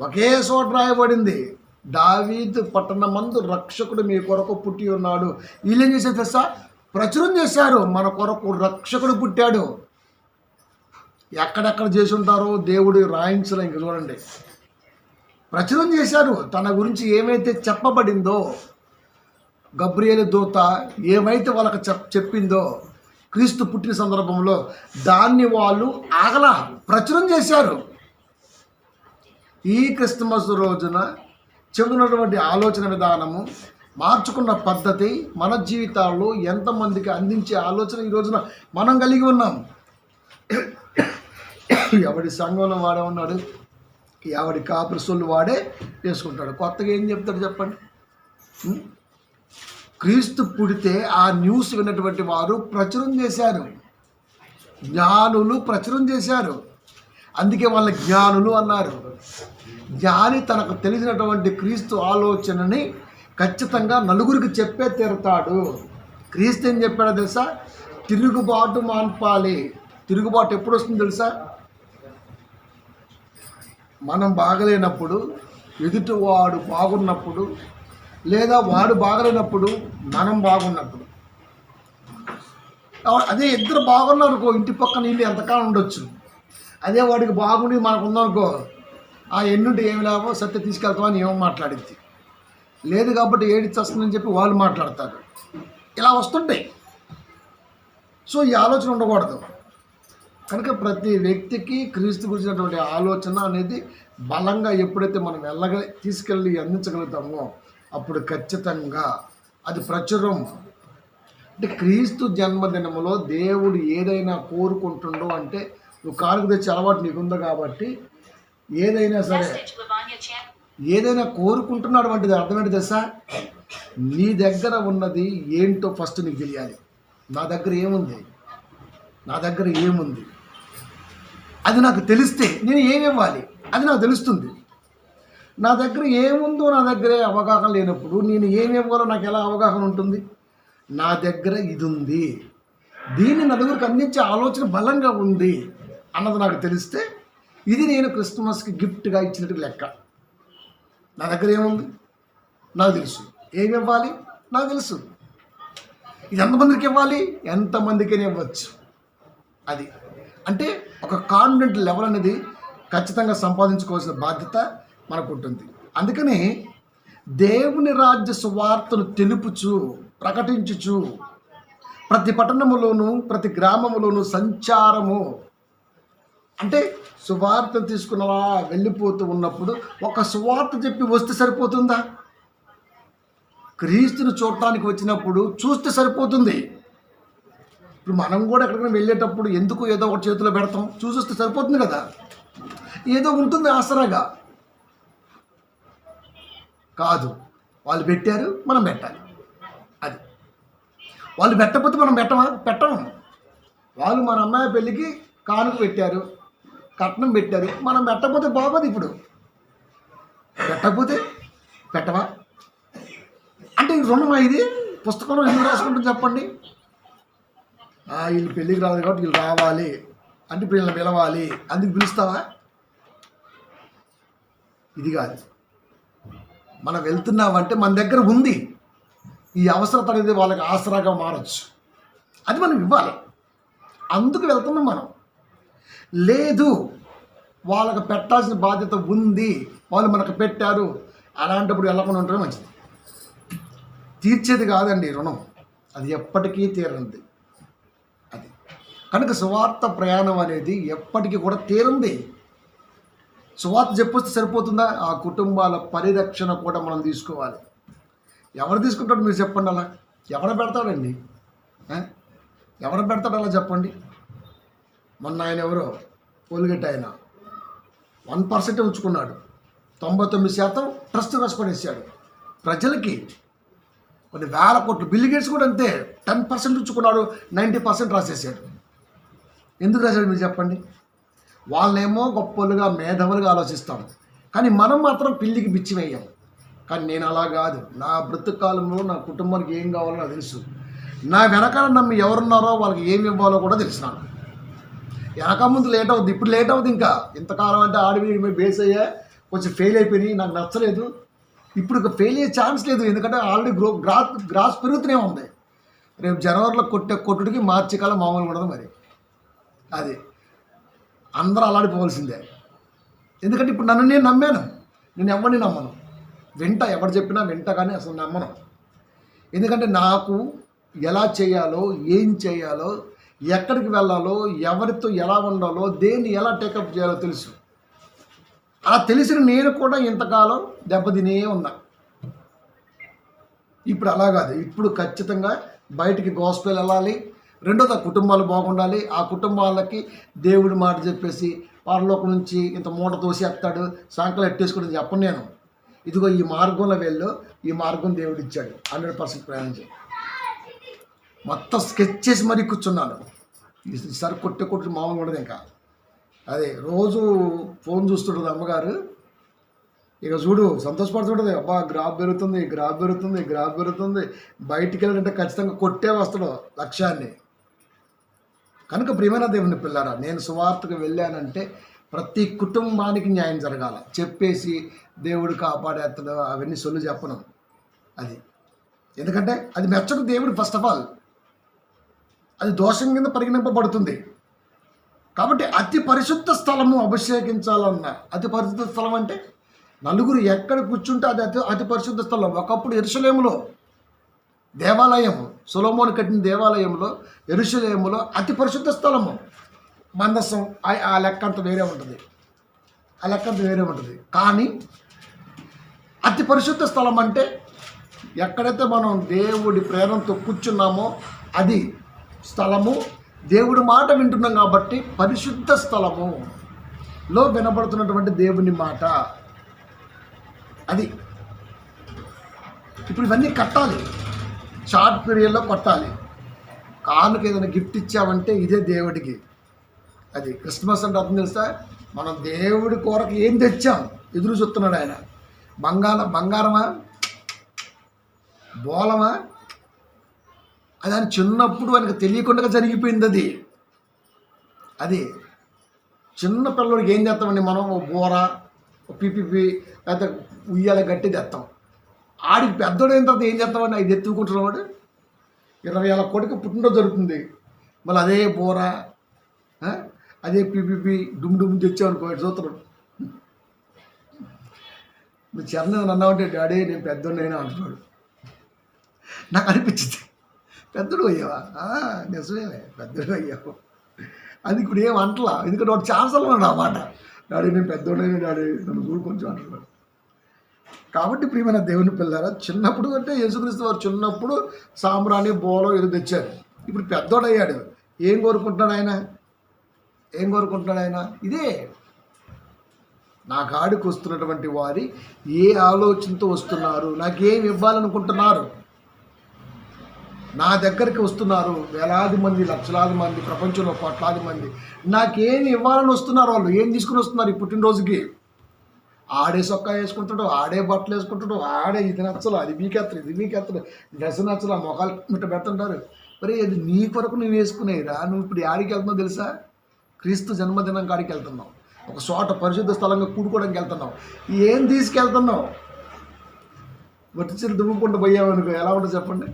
ఒకే చోట రాయబడింది, దావీదు పట్టణమందు రక్షకుడు మీ కొరకు పుట్టి ఉన్నాడు. వీళ్ళు ఏం చేశారు తెలుసా? ప్రచురం చేశారు, మన కొరకు రక్షకుడు పుట్టాడు. ఎక్కడెక్కడ చేసి ఉంటారో దేవుడు రాయించలే. ఇంక చూడండి, ప్రచురం చేశారు. తన గురించి ఏమైతే చెప్పబడిందో, గబ్రియేలు దూత ఏమైతే వాళ్ళకి చెప్పిందో క్రీస్తు పుట్టిన సందర్భంలో, దాన్ని వాళ్ళు ఆగలా ప్రచురం చేశారు. ఈ క్రిస్మస్ రోజున చెబుతున్నటువంటి ఆలోచన విధానము, మార్చుకున్న పద్ధతి మన జీవితాల్లో ఎంతమందికి అందించే ఆలోచన ఈ రోజున మనం కలిగి ఉన్నాం. ఎవడి సంఘంలో వాడే ఉన్నాడు, ఎవడి కాపురి సొల్లు వాడే వేసుకుంటాడు. కొత్తగా ఏం చెప్తాడు చెప్పండి? క్రీస్తు పుడితే ఆ న్యూస్ విన్నటువంటి వారు ప్రచురం చేశారు, జ్ఞానులు ప్రచురం చేశారు. అందుకే వాళ్ళ జ్ఞానులు అన్నారు. జ్ఞాని తనకు తెలిసినటువంటి క్రీస్తు ఆలోచనని ఖచ్చితంగా నలుగురికి చెప్పే తీరుతాడు. క్రీస్తు ఏం చెప్పాడో తెలుసా? తిరుగుబాటు మాన్పాలి. తిరుగుబాటు ఎప్పుడు వస్తుంది తెలుసా? మనం బాగలేనప్పుడు, ఎదుటివాడు బాగున్నప్పుడు, లేదా వాడు బాగలేనప్పుడు, మనం బాగున్నప్పుడు. అదే ఇద్దరు బాగున్నారనుకో, ఇంటి పక్కన నీళ్ళు ఎంతకాలం ఉండొచ్చు. అదే వాడికి బాగుండి మనకు ఉందనుకో, ఆ ఎన్నుండి ఏమి లాభం, సత్య తీసుకెళ్తామని ఏమో మాట్లాడిద్ది. లేదు కాబట్టి ఏడిచ్చి వస్తుందని చెప్పి వాళ్ళు మాట్లాడతారు. ఇలా వస్తుంటాయి. సో ఈ ఆలోచన ఉండకూడదు. కనుక ప్రతి వ్యక్తికి క్రీస్తు గురించినటువంటి ఆలోచన అనేది బలంగా ఎప్పుడైతే మనం తీసుకెళ్ళి అందించగలుగుతామో అప్పుడు ఖచ్చితంగా అది ప్రచురం. అంటే క్రీస్తు జన్మదినములో దేవుడు ఏదైనా కోరుకుంటుండో అంటే, నువ్వు కానుక తెచ్చే అలవాటు నీకుందో కాబట్టి ఏదైనా సరే ఏదైనా కోరుకుంటున్నాడు వంటిది అర్థమేంటి తెలుసా? నీ దగ్గర ఉన్నది ఏంటో ఫస్ట్ నీకు తెలియాలి. నా దగ్గర ఏముంది, నా దగ్గర ఏముంది అది నాకు తెలిస్తే నేను ఏమి ఇవ్వాలి అది నాకు తెలుస్తుంది. నా దగ్గర ఏముందో నా దగ్గరే అవగాహన లేనప్పుడు నేను ఏమి ఇవ్వాలో నాకు ఎలా అవగాహన ఉంటుంది? నా దగ్గర ఇది ఉంది, దీన్ని నలుగురికి అందించే ఆలోచన బలంగా ఉంది అన్నది నాకు తెలిస్తే ఇది నేను క్రిస్మస్కి గిఫ్ట్గా ఇచ్చినట్టు లెక్క. నా దగ్గర ఏముంది నాకు తెలుసు, ఏమి ఇవ్వాలి నాకు తెలుసు. ఇది ఎంతమందికి ఇవ్వాలి, ఎంతమందికైనా ఇవ్వచ్చు. అది అంటే ఒక కాన్ఫిడెంట్ లెవెల్ అనేది ఖచ్చితంగా సంపాదించుకోవాల్సిన బాధ్యత మనకు ఉంటుంది. అందుకని దేవుని రాజ్య సువార్తను తెలుపుచు ప్రకటించుచు ప్రతి పట్టణములోను ప్రతి గ్రామములోను సంచారము అంటే సువార్త తీసుకున్నలా వెళ్ళిపోతూ ఉన్నప్పుడు ఒక సువార్త చెప్పి వస్తే సరిపోతుందా? క్రీస్తుని చూడటానికి వచ్చినప్పుడు చూస్తే సరిపోతుంది. ఇప్పుడు మనం కూడా ఎక్కడికైనా వెళ్ళేటప్పుడు ఎందుకు ఏదో ఒకటి చేతిలో పెడతాం, చూసొస్తే సరిపోతుంది కదా. ఏదో ఉంటుంది ఆసరాగా. కాదు, వాళ్ళు పెట్టారు మనం పెట్టాలి. అది వాళ్ళు పెట్టకపోతే మనం పెట్టము. వాళ్ళు మన అమ్మాయి పెళ్ళికి కానుక పెట్టారు, కట్నం పెట్టారు, మనం పెట్టకపోతే బాగోదు. ఇప్పుడు పెట్టకపోతే పెట్టవా అంటే రుణమా? ఇది పుస్తకంలో ఎందుకు రాసుకుంటుంది చెప్పండి? వీళ్ళు పెళ్ళికి రాదు కాబట్టి వీళ్ళు రావాలి అంటే ఇప్పుడు వీళ్ళని పిలవాలి అందుకు పిలుస్తావా? ఇది కాదు. మనం వెళ్తున్నామంటే మన దగ్గర ఉంది, ఈ అవసరత అనేది వాళ్ళకి ఆసరాగా మారచ్చు, అది మనం ఇవ్వాలి. అందుకు వెళ్తున్నాం మనం. లేదు, వాళ్ళకి పెట్టాల్సిన బాధ్యత ఉంది, వాళ్ళు మనకు పెట్టారు, అలాంటప్పుడు వెళ్ళకుండా ఉండడం మంచిది. తీర్చేది కాదండి రుణం, అది ఎప్పటికీ తీరంది. అది కనుక సువార్త ప్రయాణం అనేది ఎప్పటికీ కూడా తీరంది. సువార్త చెప్పొస్తే సరిపోతుందా? ఆ కుటుంబాల పరిరక్షణ కూడా మనం తీసుకోవాలి. ఎవరు తీసుకుంటాడు మీరు చెప్పండి? అలా ఎవరు పెడతాడండి? ఎవరు పెడతాడు అలా చెప్పండి? మొన్న ఆయన ఎవరో కోల్గేట్ ఆయన 1% ఉంచుకున్నాడు, 99% ట్రస్ట్ రాసిపడేసాడు ప్రజలకి. కొన్ని వేల కోట్లు. బిల్ గేట్స్ కూడా అంతే, 10% ఉంచుకున్నాడు, 90% రాసేసాడు. ఎందుకు రాశాడు మీరు చెప్పండి? వాళ్ళనేమో గొప్పలుగా మేధావులుగా ఆలోచిస్తాం, కానీ మనం మాత్రం పిల్లికి బిచ్చి వేయం. కానీ నేను అలా కాదు. నా బ్రతుకు కాలంలో నా కుటుంబానికి ఏం కావాలో నాకు తెలుసు. నా వెనకాల నమ్మి ఎవరున్నారో వాళ్ళకి ఏమి ఇవ్వాలో కూడా తెలుసు నాకు. వెనక ముందు లేట్ అవుద్ది, ఇప్పుడు లేట్ అవుతుంది. ఇంకా ఇంతకాలం అంటే ఆడివి బేస్ అయ్యా, కొంచెం ఫెయిల్ అయిపోయినాయి, నాకు నచ్చలేదు. ఇప్పుడు ఇక ఫెయిల్ అయ్యే ఛాన్స్ లేదు, ఎందుకంటే ఆల్రెడీ గ్రాస్ పెరుగుతూనే ఉంది. రేపు జనవరిలో కొట్టుడికి మార్చి కాలం మామూలు ఉండదు. మరి అది అందరూ అలాడిపోవాల్సిందే. ఎందుకంటే ఇప్పుడు నన్ను నేను నమ్మాను, నేను ఎవరిని నమ్మను. ఎవరు చెప్పినా వింటా, కానీ అసలు నమ్మను. ఎందుకంటే నాకు ఎలా చేయాలో, ఏం చేయాలో, ఎక్కడికి వెళ్ళాలో, ఎవరితో ఎలా ఉండాలో, దేన్ని ఎలా టేకప్ చేయాలో తెలుసు. అలా తెలిసిన నేను కూడా ఇంతకాలం దెబ్బతినే ఉన్నా. ఇప్పుడు అలా కాదు. ఇప్పుడు ఖచ్చితంగా బయటికి గోస్పెల్ వెళ్ళాలి. రెండోది ఆ కుటుంబాలు బాగుండాలి. ఆ కుటుంబాలకి దేవుడి మాట చెప్పేసి పరలోకం నుంచి ఇంత మూట తోసేస్తాడు, సాంకలు ఎట్టేసుకుంటే చెప్పను నేను. ఇదిగో ఈ మార్గంలో వెళ్ళు, ఈ మార్గం దేవుడు ఇచ్చాడు, 100% ప్రయాణం చేయి. మొత్తం స్కెచ్ చేసి మరీ కూర్చున్నాను. ఈసారి కొట్టు మామూలు ఉండదు. ఇంకా అదే రోజు ఫోన్ చూస్తుంటుంది అమ్మగారు. ఇక చూడు సంతోషపడుతుంటుంది, అబ్బా గ్రాఫ్ పెరుగుతుంది. బయటికి వెళ్ళాలంటే ఖచ్చితంగా కొట్టే వస్తాడు లక్ష్యాన్ని. కనుక ప్రియమైన దేవుని పిల్లారా, నేను సువార్తకు వెళ్ళానంటే ప్రతి కుటుంబానికి న్యాయం జరగాల. చెప్పేసి దేవుడు కాపాడేస్తాడు అవన్నీ సొల్లు చెప్పను. అది ఎందుకంటే అది మెచ్చకు దేవుడు. ఫస్ట్ ఆఫ్ ఆల్ అది దోషం కింద పరిగణింపబడుతుంది. కాబట్టి అతి పరిశుద్ధ స్థలము అభిషేకించాలన్న, అతి పరిశుద్ధ స్థలం అంటే నలుగురు ఎక్కడ కూర్చుంటే అది అతి పరిశుద్ధ స్థలం. ఒకప్పుడు యెరూషలేములో దేవాలయము, సొలొమోను కట్టిన దేవాలయంలో యెరూషలేములో అతి పరిశుద్ధ స్థలము మందసం. ఆ లెక్క అంత వేరే ఉంటుంది. కానీ అతి పరిశుద్ధ స్థలం అంటే ఎక్కడైతే మనం దేవుడి ప్రేరణతో కూర్చున్నామో అది స్థలము. దేవుడి మాట వింటున్నాం కాబట్టి పరిశుద్ధ స్థలములో వినబడుతున్నటువంటి దేవుని మాట అది. ఇప్పుడు ఇవన్నీ కట్టాలి, షార్ట్ పీరియడ్లో కొట్టాలి. కానుక ఏదైనా గిఫ్ట్ ఇచ్చామంటే ఇదే దేవుడికి. అది క్రిస్మస్ అంటే అర్థం తెలుసా? మనం దేవుడి కొరకు ఏం తెచ్చాం ఎదురు చూస్తున్నాడు ఆయన. బంగారమా, బోలమా, అది ఆయన చిన్నప్పుడు ఆయనకు తెలియకుండా జరిగిపోయింది. అది చిన్న పిల్లడికి ఏం చేస్తామండి మనం? ఓ బోర, ఓ పిపిపి, లేకపోతే ఉయ్యాల గట్టి తెస్తాం. ఆడికి పెద్దోడైన తర్వాత ఏం చేస్తామండి? అది ఎత్తుకుంటున్నవాడు 20 ఏళ్ళ కొడుకు పుట్టినరోజు జరుగుతుంది, మళ్ళీ అదే బోర, అదే పిపిపి డుమ్ తెచ్చామనుకో చూస్తున్నాడు. నువ్వు చిన్నది అన్నావంటే డాడీ నేను పెద్దోడైనా అంటున్నాడు. నాకు అనిపించింది, పెద్దడు అయ్యావా? నిజమే, పెద్దడు అయ్యావు. అది ఇప్పుడు ఏం అంటలా, ఎందుకంటే వాడు ఛాన్సల్ ఉన్నాడు అన్నమాట. డాడీ నేను పెద్దోడైనా డాడీ నన్ను చూడు కొంచెం అంటున్నాడు. కాబట్టి ప్రియమైన దేవుని పిల్లరా, చిన్నప్పుడు అంటే యేసుక్రీస్తు వారు చిన్నప్పుడు సాంబ్రాణి బోలో ఏదో తెచ్చారు. ఇప్పుడు పెద్దోడయ్యాడు, ఏం కోరుకుంటున్నాడు ఆయన? ఇదే నా కాడికి వస్తున్నటువంటి వారి ఏ ఆలోచనతో వస్తున్నారు, నాకేం ఇవ్వాలనుకుంటున్నారు, నా దగ్గరికి వస్తున్నారు వేలాది మంది, లక్షలాది మంది, ప్రపంచంలో కోట్లాది మంది. నాకేమి ఇవ్వాలని వస్తున్నారు, వాళ్ళు ఏం తీసుకుని వస్తున్నారు ఈ పుట్టినరోజుకి? ఆడే సొక్కా వేసుకుంటాడు, ఆడే బట్టలు వేసుకుంటాడు, ఆడే ఇది నచ్చలు, అది మీకెత్తరు, ఇది మీకెత్తరు, డ్రెస్ నచ్చలు, ఆ మొఖాలు మిట్ట పెడుతుంటారు. మరి అది నీ కొరకు నువ్వు వేసుకునేరా? నువ్వు ఇప్పుడు ఆడికి వెళ్తున్నావు తెలుసా? క్రీస్తు జన్మదినం కాడికి వెళ్తున్నావు, ఒక చోట పరిశుద్ధ స్థలంగా కూడుకోవడానికి వెళ్తున్నావు. ఏం తీసుకెళ్తున్నావు? వట్టిచీర దువ్వుకుంటూ పోయావనుకో ఎలా ఉంటుంది చెప్పండి?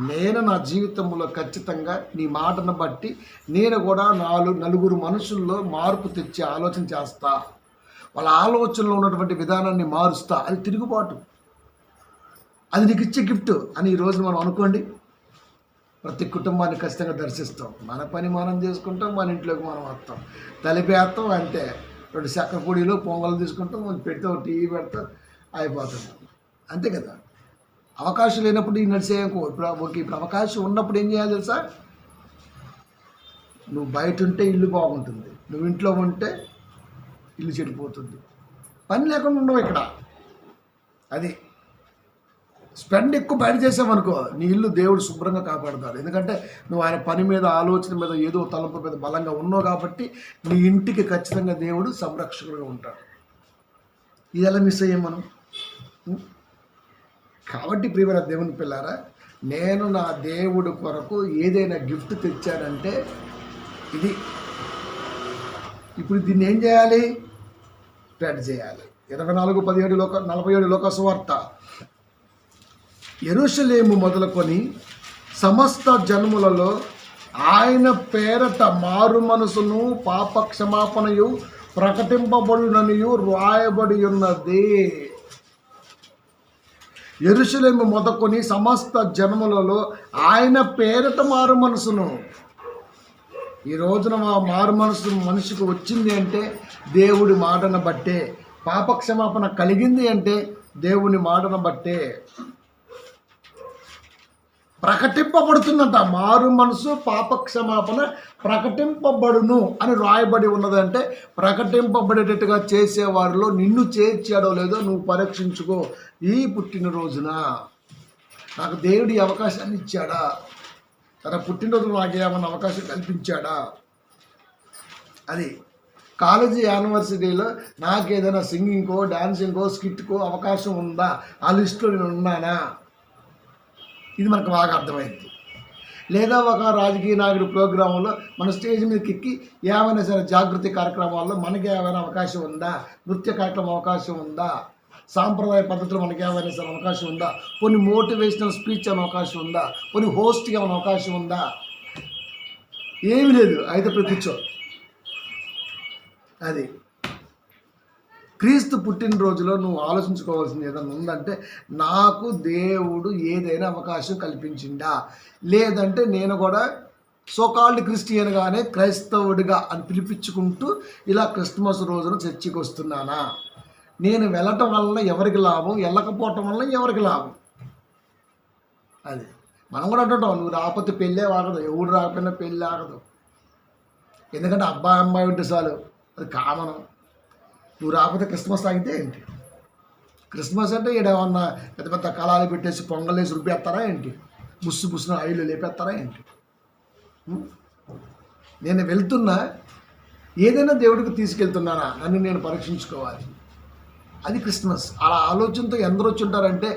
నేను నా జీవితంలో ఖచ్చితంగా నీ మాటను బట్టి నేను కూడా నలుగురు మనుషుల్లో మార్పు తెచ్చే ఆలోచన చేస్తా, వాళ్ళ ఆలోచనలో ఉన్నటువంటి విధానాన్ని మారుస్తా. అది తిరుగుబాటు, అది నీకు ఇచ్చే గిఫ్ట్ అని ఈరోజు మనం అనుకోండి. ప్రతి కుటుంబాన్ని ఖచ్చితంగా దర్శిస్తాం, మన పని మనం చేసుకుంటాం, మన ఇంట్లోకి మనం వస్తాం, తలిపేస్తాం, అంతే. 2 చక్కెర పొడిలో పొంగలు తీసుకుంటాం, మనం పెడితే ఒక టీవీ పెడతాం, అయిపోతాం, అంతే కదా. అవకాశం లేనప్పుడు ఈ నడిచేయకు. ఇప్పుడు అవకాశం ఉన్నప్పుడు ఏం చేయాలి తెలుసా? నువ్వు బయట ఉంటే ఇల్లు బాగుంటుంది, నువ్వు ఇంట్లో ఉంటే ఇల్లు చెడిపోతుంది. పని లేకుండా ఉండవు ఇక్కడ. అది స్పెండ్ ఎక్కువ బయట చేసామనుకో, నీ ఇల్లు దేవుడు శుభ్రంగా కాపాడుతాడు. ఎందుకంటే నువ్వు ఆయన పని మీద, ఆలోచన మీద, ఏదో తలంపు మీద బలంగా ఉన్నావు కాబట్టి నీ ఇంటికి ఖచ్చితంగా దేవుడు సంరక్షకుడుగా ఉంటాడు. ఇది ఎలా మిస్ అయ్యాం మనం? కాబట్టి ప్రియమైన దేవుని పిల్లారా, నేను నా దేవుడు కొరకు ఏదైనా గిఫ్ట్ తెచ్చానంటే ఇది. ఇప్పుడు దీన్ని ఏం చేయాలి? స్ప్రెడ్ చేయాలి. 24:47 లోకసువార్త. యెరూషలేము మొదలుకొని సమస్త జన్ములలో ఆయన పేరట మారు మనసును పాప క్షమాపణయు ప్రకటింపబడుననియు రాయబడి ఉన్నది. యెరూషలేము మొదలుకొని సమస్త జన్మలలో ఆయన పేరట మారు మనసును. ఈ రోజున మా మారు మనసు మనిషికి వచ్చింది అంటే దేవుడి మాటను బట్టే. పాపక్షమాపణ కలిగింది అంటే దేవుని మాటను బట్టే. ప్రకటింపబడుతుందంట. మారు మనసు పాపక్షమాపణ ప్రకటింపబడును అని రాయబడి ఉన్నదంటే ప్రకటింపబడేటట్టుగా చేసేవారిలో నిన్ను చేర్చాడో లేదో నువ్వు పరీక్షించుకో. ఈ పుట్టినరోజున నాకు దేవుడి అవకాశాన్ని ఇచ్చాడా? తన పుట్టినరోజున నాకు ఏమన్నా అవకాశం కల్పించాడా? అది కాలేజీ యానివర్సిటీలో నాకు ఏదైనా సింగింగ్కో, డాన్సింగ్కో, స్కిట్కో అవకాశం ఉందా? ఆ లిస్టులో నేను ఉన్నానా? ఇది మనకు బాగా అర్థమైంది. లేదా ఒక రాజకీయ నాయకుడి ప్రోగ్రాంలో మన స్టేజ్ మీదకి ఎక్కి ఏమైనా సరే జాగృతి కార్యక్రమాల్లో మనకి ఏమైనా అవకాశం ఉందా? నృత్య కార్యక్రమం అవకాశం ఉందా? సాంప్రదాయ పద్ధతిలో మనకి ఏమైనా సరే అవకాశం ఉందా? కొన్ని మోటివేషనల్ స్పీచ్ అనే అవకాశం ఉందా? కొన్ని హోస్ట్కి ఏమైనా అవకాశం ఉందా? ఏమీ లేదు. అయితే ప్రతిచ్చో అది క్రీస్తు పుట్టినరోజులో నువ్వు ఆలోచించుకోవాల్సింది ఏదైనా ఉందంటే, నాకు దేవుడు ఏదైనా అవకాశం కల్పించిందా? లేదంటే నేను కూడా సోకాల్డ్ క్రిస్టియన్గానే క్రైస్తవుడిగా అని పిలిపించుకుంటూ ఇలా క్రిస్మస్ రోజున చర్చికి వస్తున్నానా? నేను వెళ్ళటం వలన ఎవరికి లాభం, వెళ్ళకపోవటం వలన ఎవరికి లాభం? అది మనం కూడా అంటుంటాం, నువ్వు రాకపోతే పెళ్ళే ఆగదు, ఎవడు రాకపోయినా పెళ్ళి ఆగదు. ఎందుకంటే అబ్బాయి అమ్మాయి ఉంటే చాలు, అది కామనం. నువ్వు రాకపోతే క్రిస్మస్ ఆగితే ఏంటి? క్రిస్మస్ అంటే ఏమన్నా పెద్ద పెద్ద కళాలు పెట్టేసి పొంగలేసి రుబ్బేస్తారా ఏంటి? ముస్సున ఆయిల్ లేపేస్తారా ఏంటి? ఉం? నేను వెళ్తున్నా, ఏదైనా దేవుడికి తీసుకెళ్తున్నానా నన్ను నేను పరీక్షించుకోవాలి. అది క్రిస్మస్. అలా ఆలోచనతో ఎందరు వచ్చి ఉంటారంటే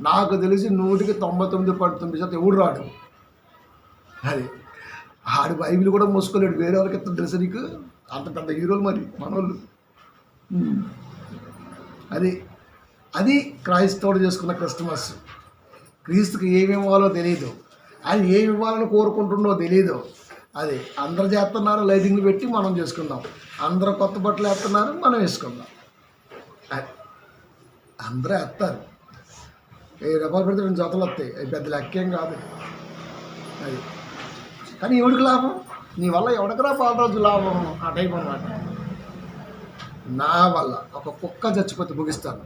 నాకు తెలిసి 99.9% ఎవడు రాడు. అది ఆడు బైబిల్ కూడా మోసుకోలేడు. వేరే వాళ్ళకి ఎత్త తెలుసు నీకు? అంత పెద్ద హీరోలు మరి మనోళ్ళు. అది అది క్రైస్తవుడు చేసుకున్న క్రిస్మస్. క్రీస్తుకి ఏమి ఇవ్వాలో తెలియదు, ఆయన ఏమి ఇవ్వాలని కోరుకుంటుండో తెలియదు. అది అందరు చేస్తున్నారు, లైటింగ్లు పెట్టి మనం చేసుకుందాం. అందరూ కొత్త బట్టలు వేస్తున్నారు, మనం వేసుకుందాం. అది అందరూ వేస్తారు. 1000 రూపాయలు పెడితే 2 జతలు వస్తాయి. అది పెద్ద లెక్కేం కాదు. అది కానీ ఎవడికి లాభం? నీ వల్ల ఎవడికరా పాలరాజు లాభం? ఆ టైప్ అన్నమాట. నా వల్ల ఒక కుక్క చచ్చిపోతే ముగిస్తాను.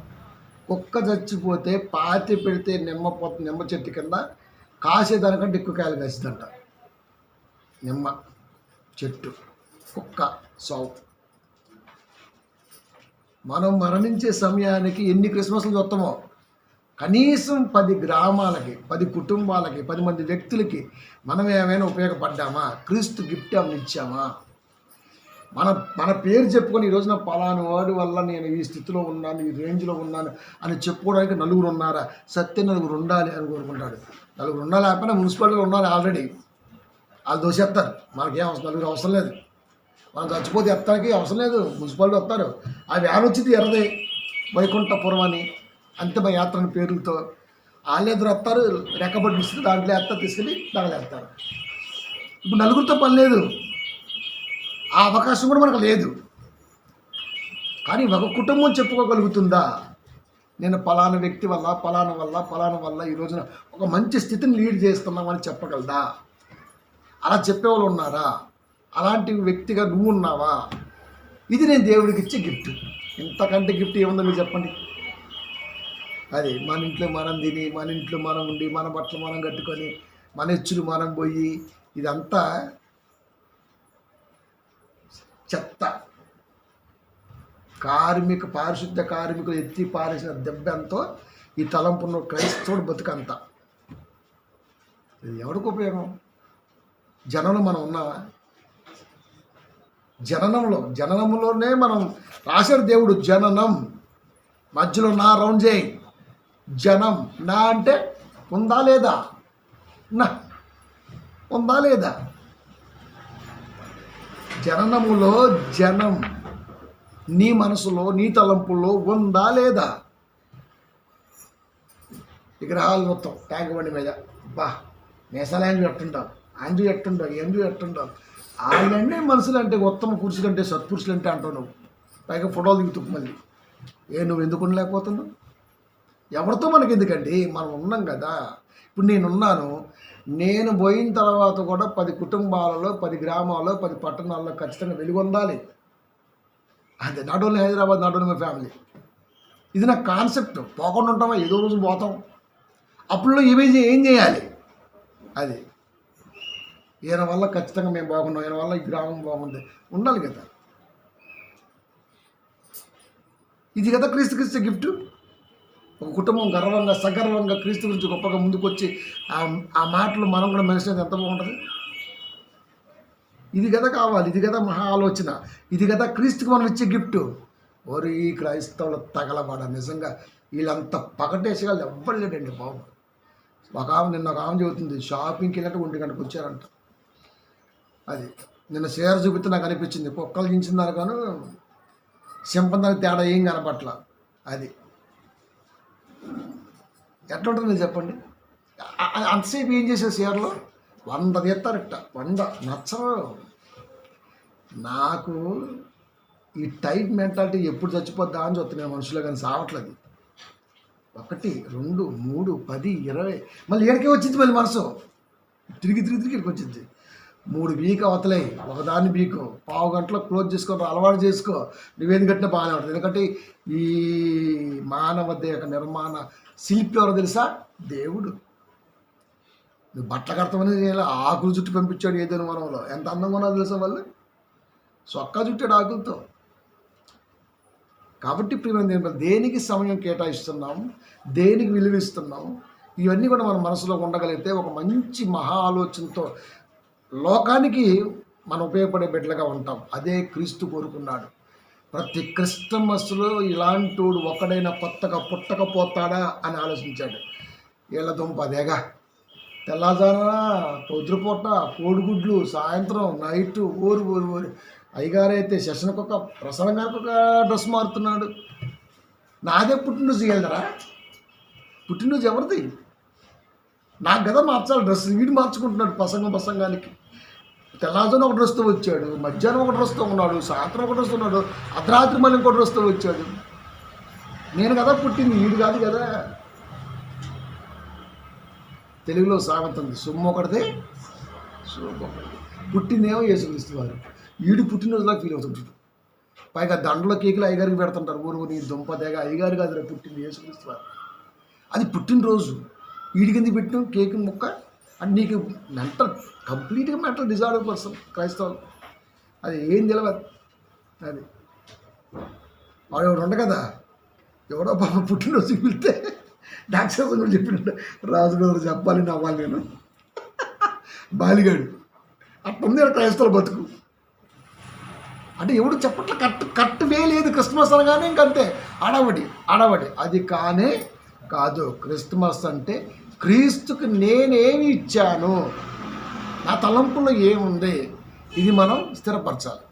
కుక్క చచ్చిపోతే పాతి పెడితే నిమ్మ చెట్టు కింద కాసేదానికంటే ఎక్కువ కాయలు కాసిందంట. నిమ్మ చెట్టు, కుక్క సావు. మనం మరణించే సమయానికి ఎన్ని క్రిస్మస్లు చూస్తామో కనీసం 10 గ్రామాలకి, 10 కుటుంబాలకి, 10 మంది వ్యక్తులకి మనం ఏమైనా ఉపయోగపడ్డామా? క్రీస్తు గిఫ్ట్ ఏమైనా ఇచ్చామా? మన పేరు చెప్పుకొని ఈరోజు నా పలానా వాడి వల్ల నేను ఈ స్థితిలో ఉన్నాను, ఈ రేంజ్లో ఉన్నాను అని చెప్పుకోవడానికి నలుగురు ఉన్నారా? సత్యం నలుగురు ఉండాలి అని కోరుకుంటాడు. నలుగురు ఉన్నా లేకపోయినా మున్సిపాలిటీలో ఉన్నారు ఆల్రెడీ. వాళ్ళు దోసేస్తారు. మనకేం అవసరం, నలుగురు అవసరం లేదు. మనం చచ్చిపోతే ఎత్తానికి అవసరం లేదు. మున్సిపాలిటీ వస్తారు. ఆ వ్యాన్ వచ్చింది ఎర్రదే వైకుంఠపురం అని, అంతిమ యాత్రని పేర్లతో వాళ్ళు ఎదురు వస్తారు. రెక్కబడి ఇస్తే దాంట్లో ఎత్తా తీసుకెళ్ళి తగలేస్తారు. ఇప్పుడు నలుగురితో పని లేదు, ఆ అవకాశం కూడా మనకు లేదు. కానీ ఒక కుటుంబం చెప్పుకోగలుగుతుందా? నేను పలానా వ్యక్తి వల్ల, పలానా వల్ల ఈ రోజున ఒక మంచి స్థితిని లీడ్ చేస్తున్నామని చెప్పగలదా? అలా చెప్పేవాళ్ళు ఉన్నారా? అలాంటి వ్యక్తిగా నువ్వు ఉన్నావా? ఇది నేను దేవుడికి ఇచ్చే గిఫ్ట్. ఇంతకంటే గిఫ్ట్ ఏముందో మీరు చెప్పండి. అది మన ఇంట్లో మనం తిని, మన ఇంట్లో మనం ఉండి, మన బట్టలు మనం కట్టుకొని, మన ఎచ్చులు మనం పోయి, ఇదంతా చెత్త. పారిశుద్ధ కార్మికులు ఎత్తి పారేసిన దెబ్బ ఎంతో ఈ తలంపున్న క్రైస్తవుడు బతుకంత. ఇది ఎవరికి ఉపయోగం? జనంలో మనం ఉన్నావా? జననంలోనే మనం రాశాడు దేవుడు. జననం మధ్యలో నా రౌండ్ చేయి. జనం నా అంటే ఉందా లేదా? నా ఉందా లేదా? జననములో జనం నీ మనసులో, నీ తలంపుల్లో ఉందా లేదా? విగ్రహాలు మొత్తం ట్యాంక్ బండి మీద బా నేసాలు ఆంజు ఎట్టుంటావు ఆయననే మనుషులు అంటే ఉత్తమ పురుషులు అంటే సత్పురుషులు అంటే అంటావు నువ్వు. పైగా ఫోటోలు దిగుతావు మళ్ళీ. నువ్వు ఎందుకు ఉండలేకపోతున్నావు? ఎవరితో మనకి ఎందుకండి? మనం ఉన్నాం కదా. ఇప్పుడు నేనున్నాను. నేను పోయిన తర్వాత కూడా 10 కుటుంబాలలో, 10 గ్రామాల్లో, 10 పట్టణాల్లో ఖచ్చితంగా వెలుగొందాలి. అదే not only Hyderabad, not only my family. ఇది నా కాన్సెప్ట్. పోకుండా ఉంటామా? ఏదో రోజు పోతాం. అప్పుడు ఏం చేయాలి? అది ఈయన వల్ల ఖచ్చితంగా మేము బాగున్నాం, ఈయన వల్ల ఈ గ్రామం బాగుంది ఉండాలి కదా. ఇది కదా క్రీస్తు గిఫ్ట్. ఒక కుటుంబం గర్వంగా, సగర్వంగా క్రీస్తు గురించి గొప్పగా ముందుకొచ్చి ఆ మాటలు మనం కూడా మెన్షన్ ఎంత బాగుంటుంది. ఇది కదా కావాలి. ఇది కదా మహా ఆలోచన. ఇది కదా క్రీస్తుకి మనం ఇచ్చే గిఫ్ట్. ఓరి ఈ క్రైస్తవుల తగలబడ నిజంగా వీళ్ళంత పగటేసేవాళ్ళు ఎవ్వరు లేడండి బాబు. నిన్న ఒక ఆమె చెబుతుంది, షాపింగ్కి వెళ్ళినట్టు 1 గంటకు వచ్చారంట. అది నిన్న షేర్ చూపిస్తే నాకు అనిపించింది, కుక్కలు దించిన దానికాను సింపందానికి తేడా ఏం కనపట్ల. అది ఎట్లా ఉంటుంది మీరు చెప్పండి. అంతసేపు ఏం చేశారు షేర్లో? 100 తీస్తారట. 100 నచ్చరు నాకు. ఈ టైప్ మెంటాలిటీ ఎప్పుడు చచ్చిపోద్దా అని చూస్తున్నాను మనుషులో, కానీ సావట్లేదు. 1 2 3 10 20 మళ్ళీ ఏడికే వచ్చింది. మళ్ళీ మనసు తిరిగి ఇక్కడికి వచ్చింది. 3 వీక్ అవతలే, ఒకదాన్ని వీకు పావు గంటలో క్లోజ్ చేసుకో, అలవాటు చేసుకో. నువ్వేది కట్టినా బాగానే ఉంటుంది. ఎందుకంటే ఈ మానవ దేహ నిర్మాణ శిల్పి ఎవరో తెలుసా? దేవుడు. నువ్వు బట్టలు కడతామని ఆకులు చుట్టూ పంపించాడు ఏదైనా వనంలో. ఎంత అందంగా ఉన్నదో తెలుసా? వాళ్ళు సొక్కా చుట్టాడు ఆకులతో. కాబట్టి ప్రియమైన దేనికి సమయం కేటాయిస్తున్నాం, దేనికి విలువిస్తున్నాం, ఇవన్నీ కూడా మన మనసులో ఉండగలిగితే ఒక మంచి మహా ఆలోచనతో లోకానికి మనం ఉపయోగపడే బిడ్డలుగా ఉంటాం. అదే క్రీస్తు కోరుకున్నాడు. ప్రతి క్రిస్టమస్లో ఇలాంటోడు ఒకడైనా కొత్తగా పుట్టకపోతాడా అని ఆలోచించాడు. వీళ్ళ దుంప అదేగా, తెల్లజాన పొద్దుపూట కోడిగుడ్లు, సాయంత్రం నైట్ ఓరు అయ్యగారైతే సెషన్కి ఒక ప్రసంగానికి ఒక డ్రెస్ మారుతున్నాడు. నాదే పుట్టినరోజు చేయగలరా? పుట్టినరోజు ఎవరిది? నాకు కదా మార్చాలి డ్రెస్, వీడు మార్చుకుంటున్నాడు ప్రసంగానికి. తెల్లారుజామున ఒక డ్రెస్తో వచ్చాడు, మధ్యాహ్నం ఒక డ్రెస్తో ఉన్నాడు, సాయంత్రం ఒక డ్రెస్తో ఉన్నాడు, అర్ధరాత్రి మళ్ళీ ఇంకో డ్రెస్తో వచ్చాడు. నేను కదా పుట్టింది, వీడు కాదు కదా. తెలుగులో సామెత ఉంది, సొమ్ము ఒకటిదే సొమ్ము ఒకటిది. పుట్టిందేమో యేసుక్రీస్తు వారు, వీడు పుట్టినరోజులా ఫీల్ అవుతుంటాడు. పైగా దండలో కేకులు అయ్యగారికి పెడుతుంటారు. ఊరు నీ దుంప దేగ, అయ్యగారు కాదు రేపు పుట్టింది యేసుక్రీస్తు వారు. అది పుట్టినరోజు, వీడికి ఎందుకు పెట్టిన కేక్ ముక్క అంటే నీకు కంప్లీట్గా మెంటల్ డిజార్డర్ పర్సన్ క్రైస్తవులు. అది ఏం తెలియదు. అది వాడు ఎవడు ఉండ కదా, ఎవడో పాప పుట్టినరోజుకి వెళ్తే డాక్టర్స్ కూడా చెప్పినట్టు రాజు గారు చెప్పాలి నవ్వాలి నేను బాలిగాడు అట్టుంది క్రైస్తవుల బతుకు. అంటే ఎవడు చెప్పట్ల కట్టు వేయలేదు క్రిస్మస్ అనగానే ఇంకంతే అడవడి. అది కానే కాదు. క్రిస్మస్ అంటే క్రీస్తుకు నేనేమి ఇచ్చాను, నా తలంపులో ఏముంది, ఇది మనం స్థిరపరచాలి.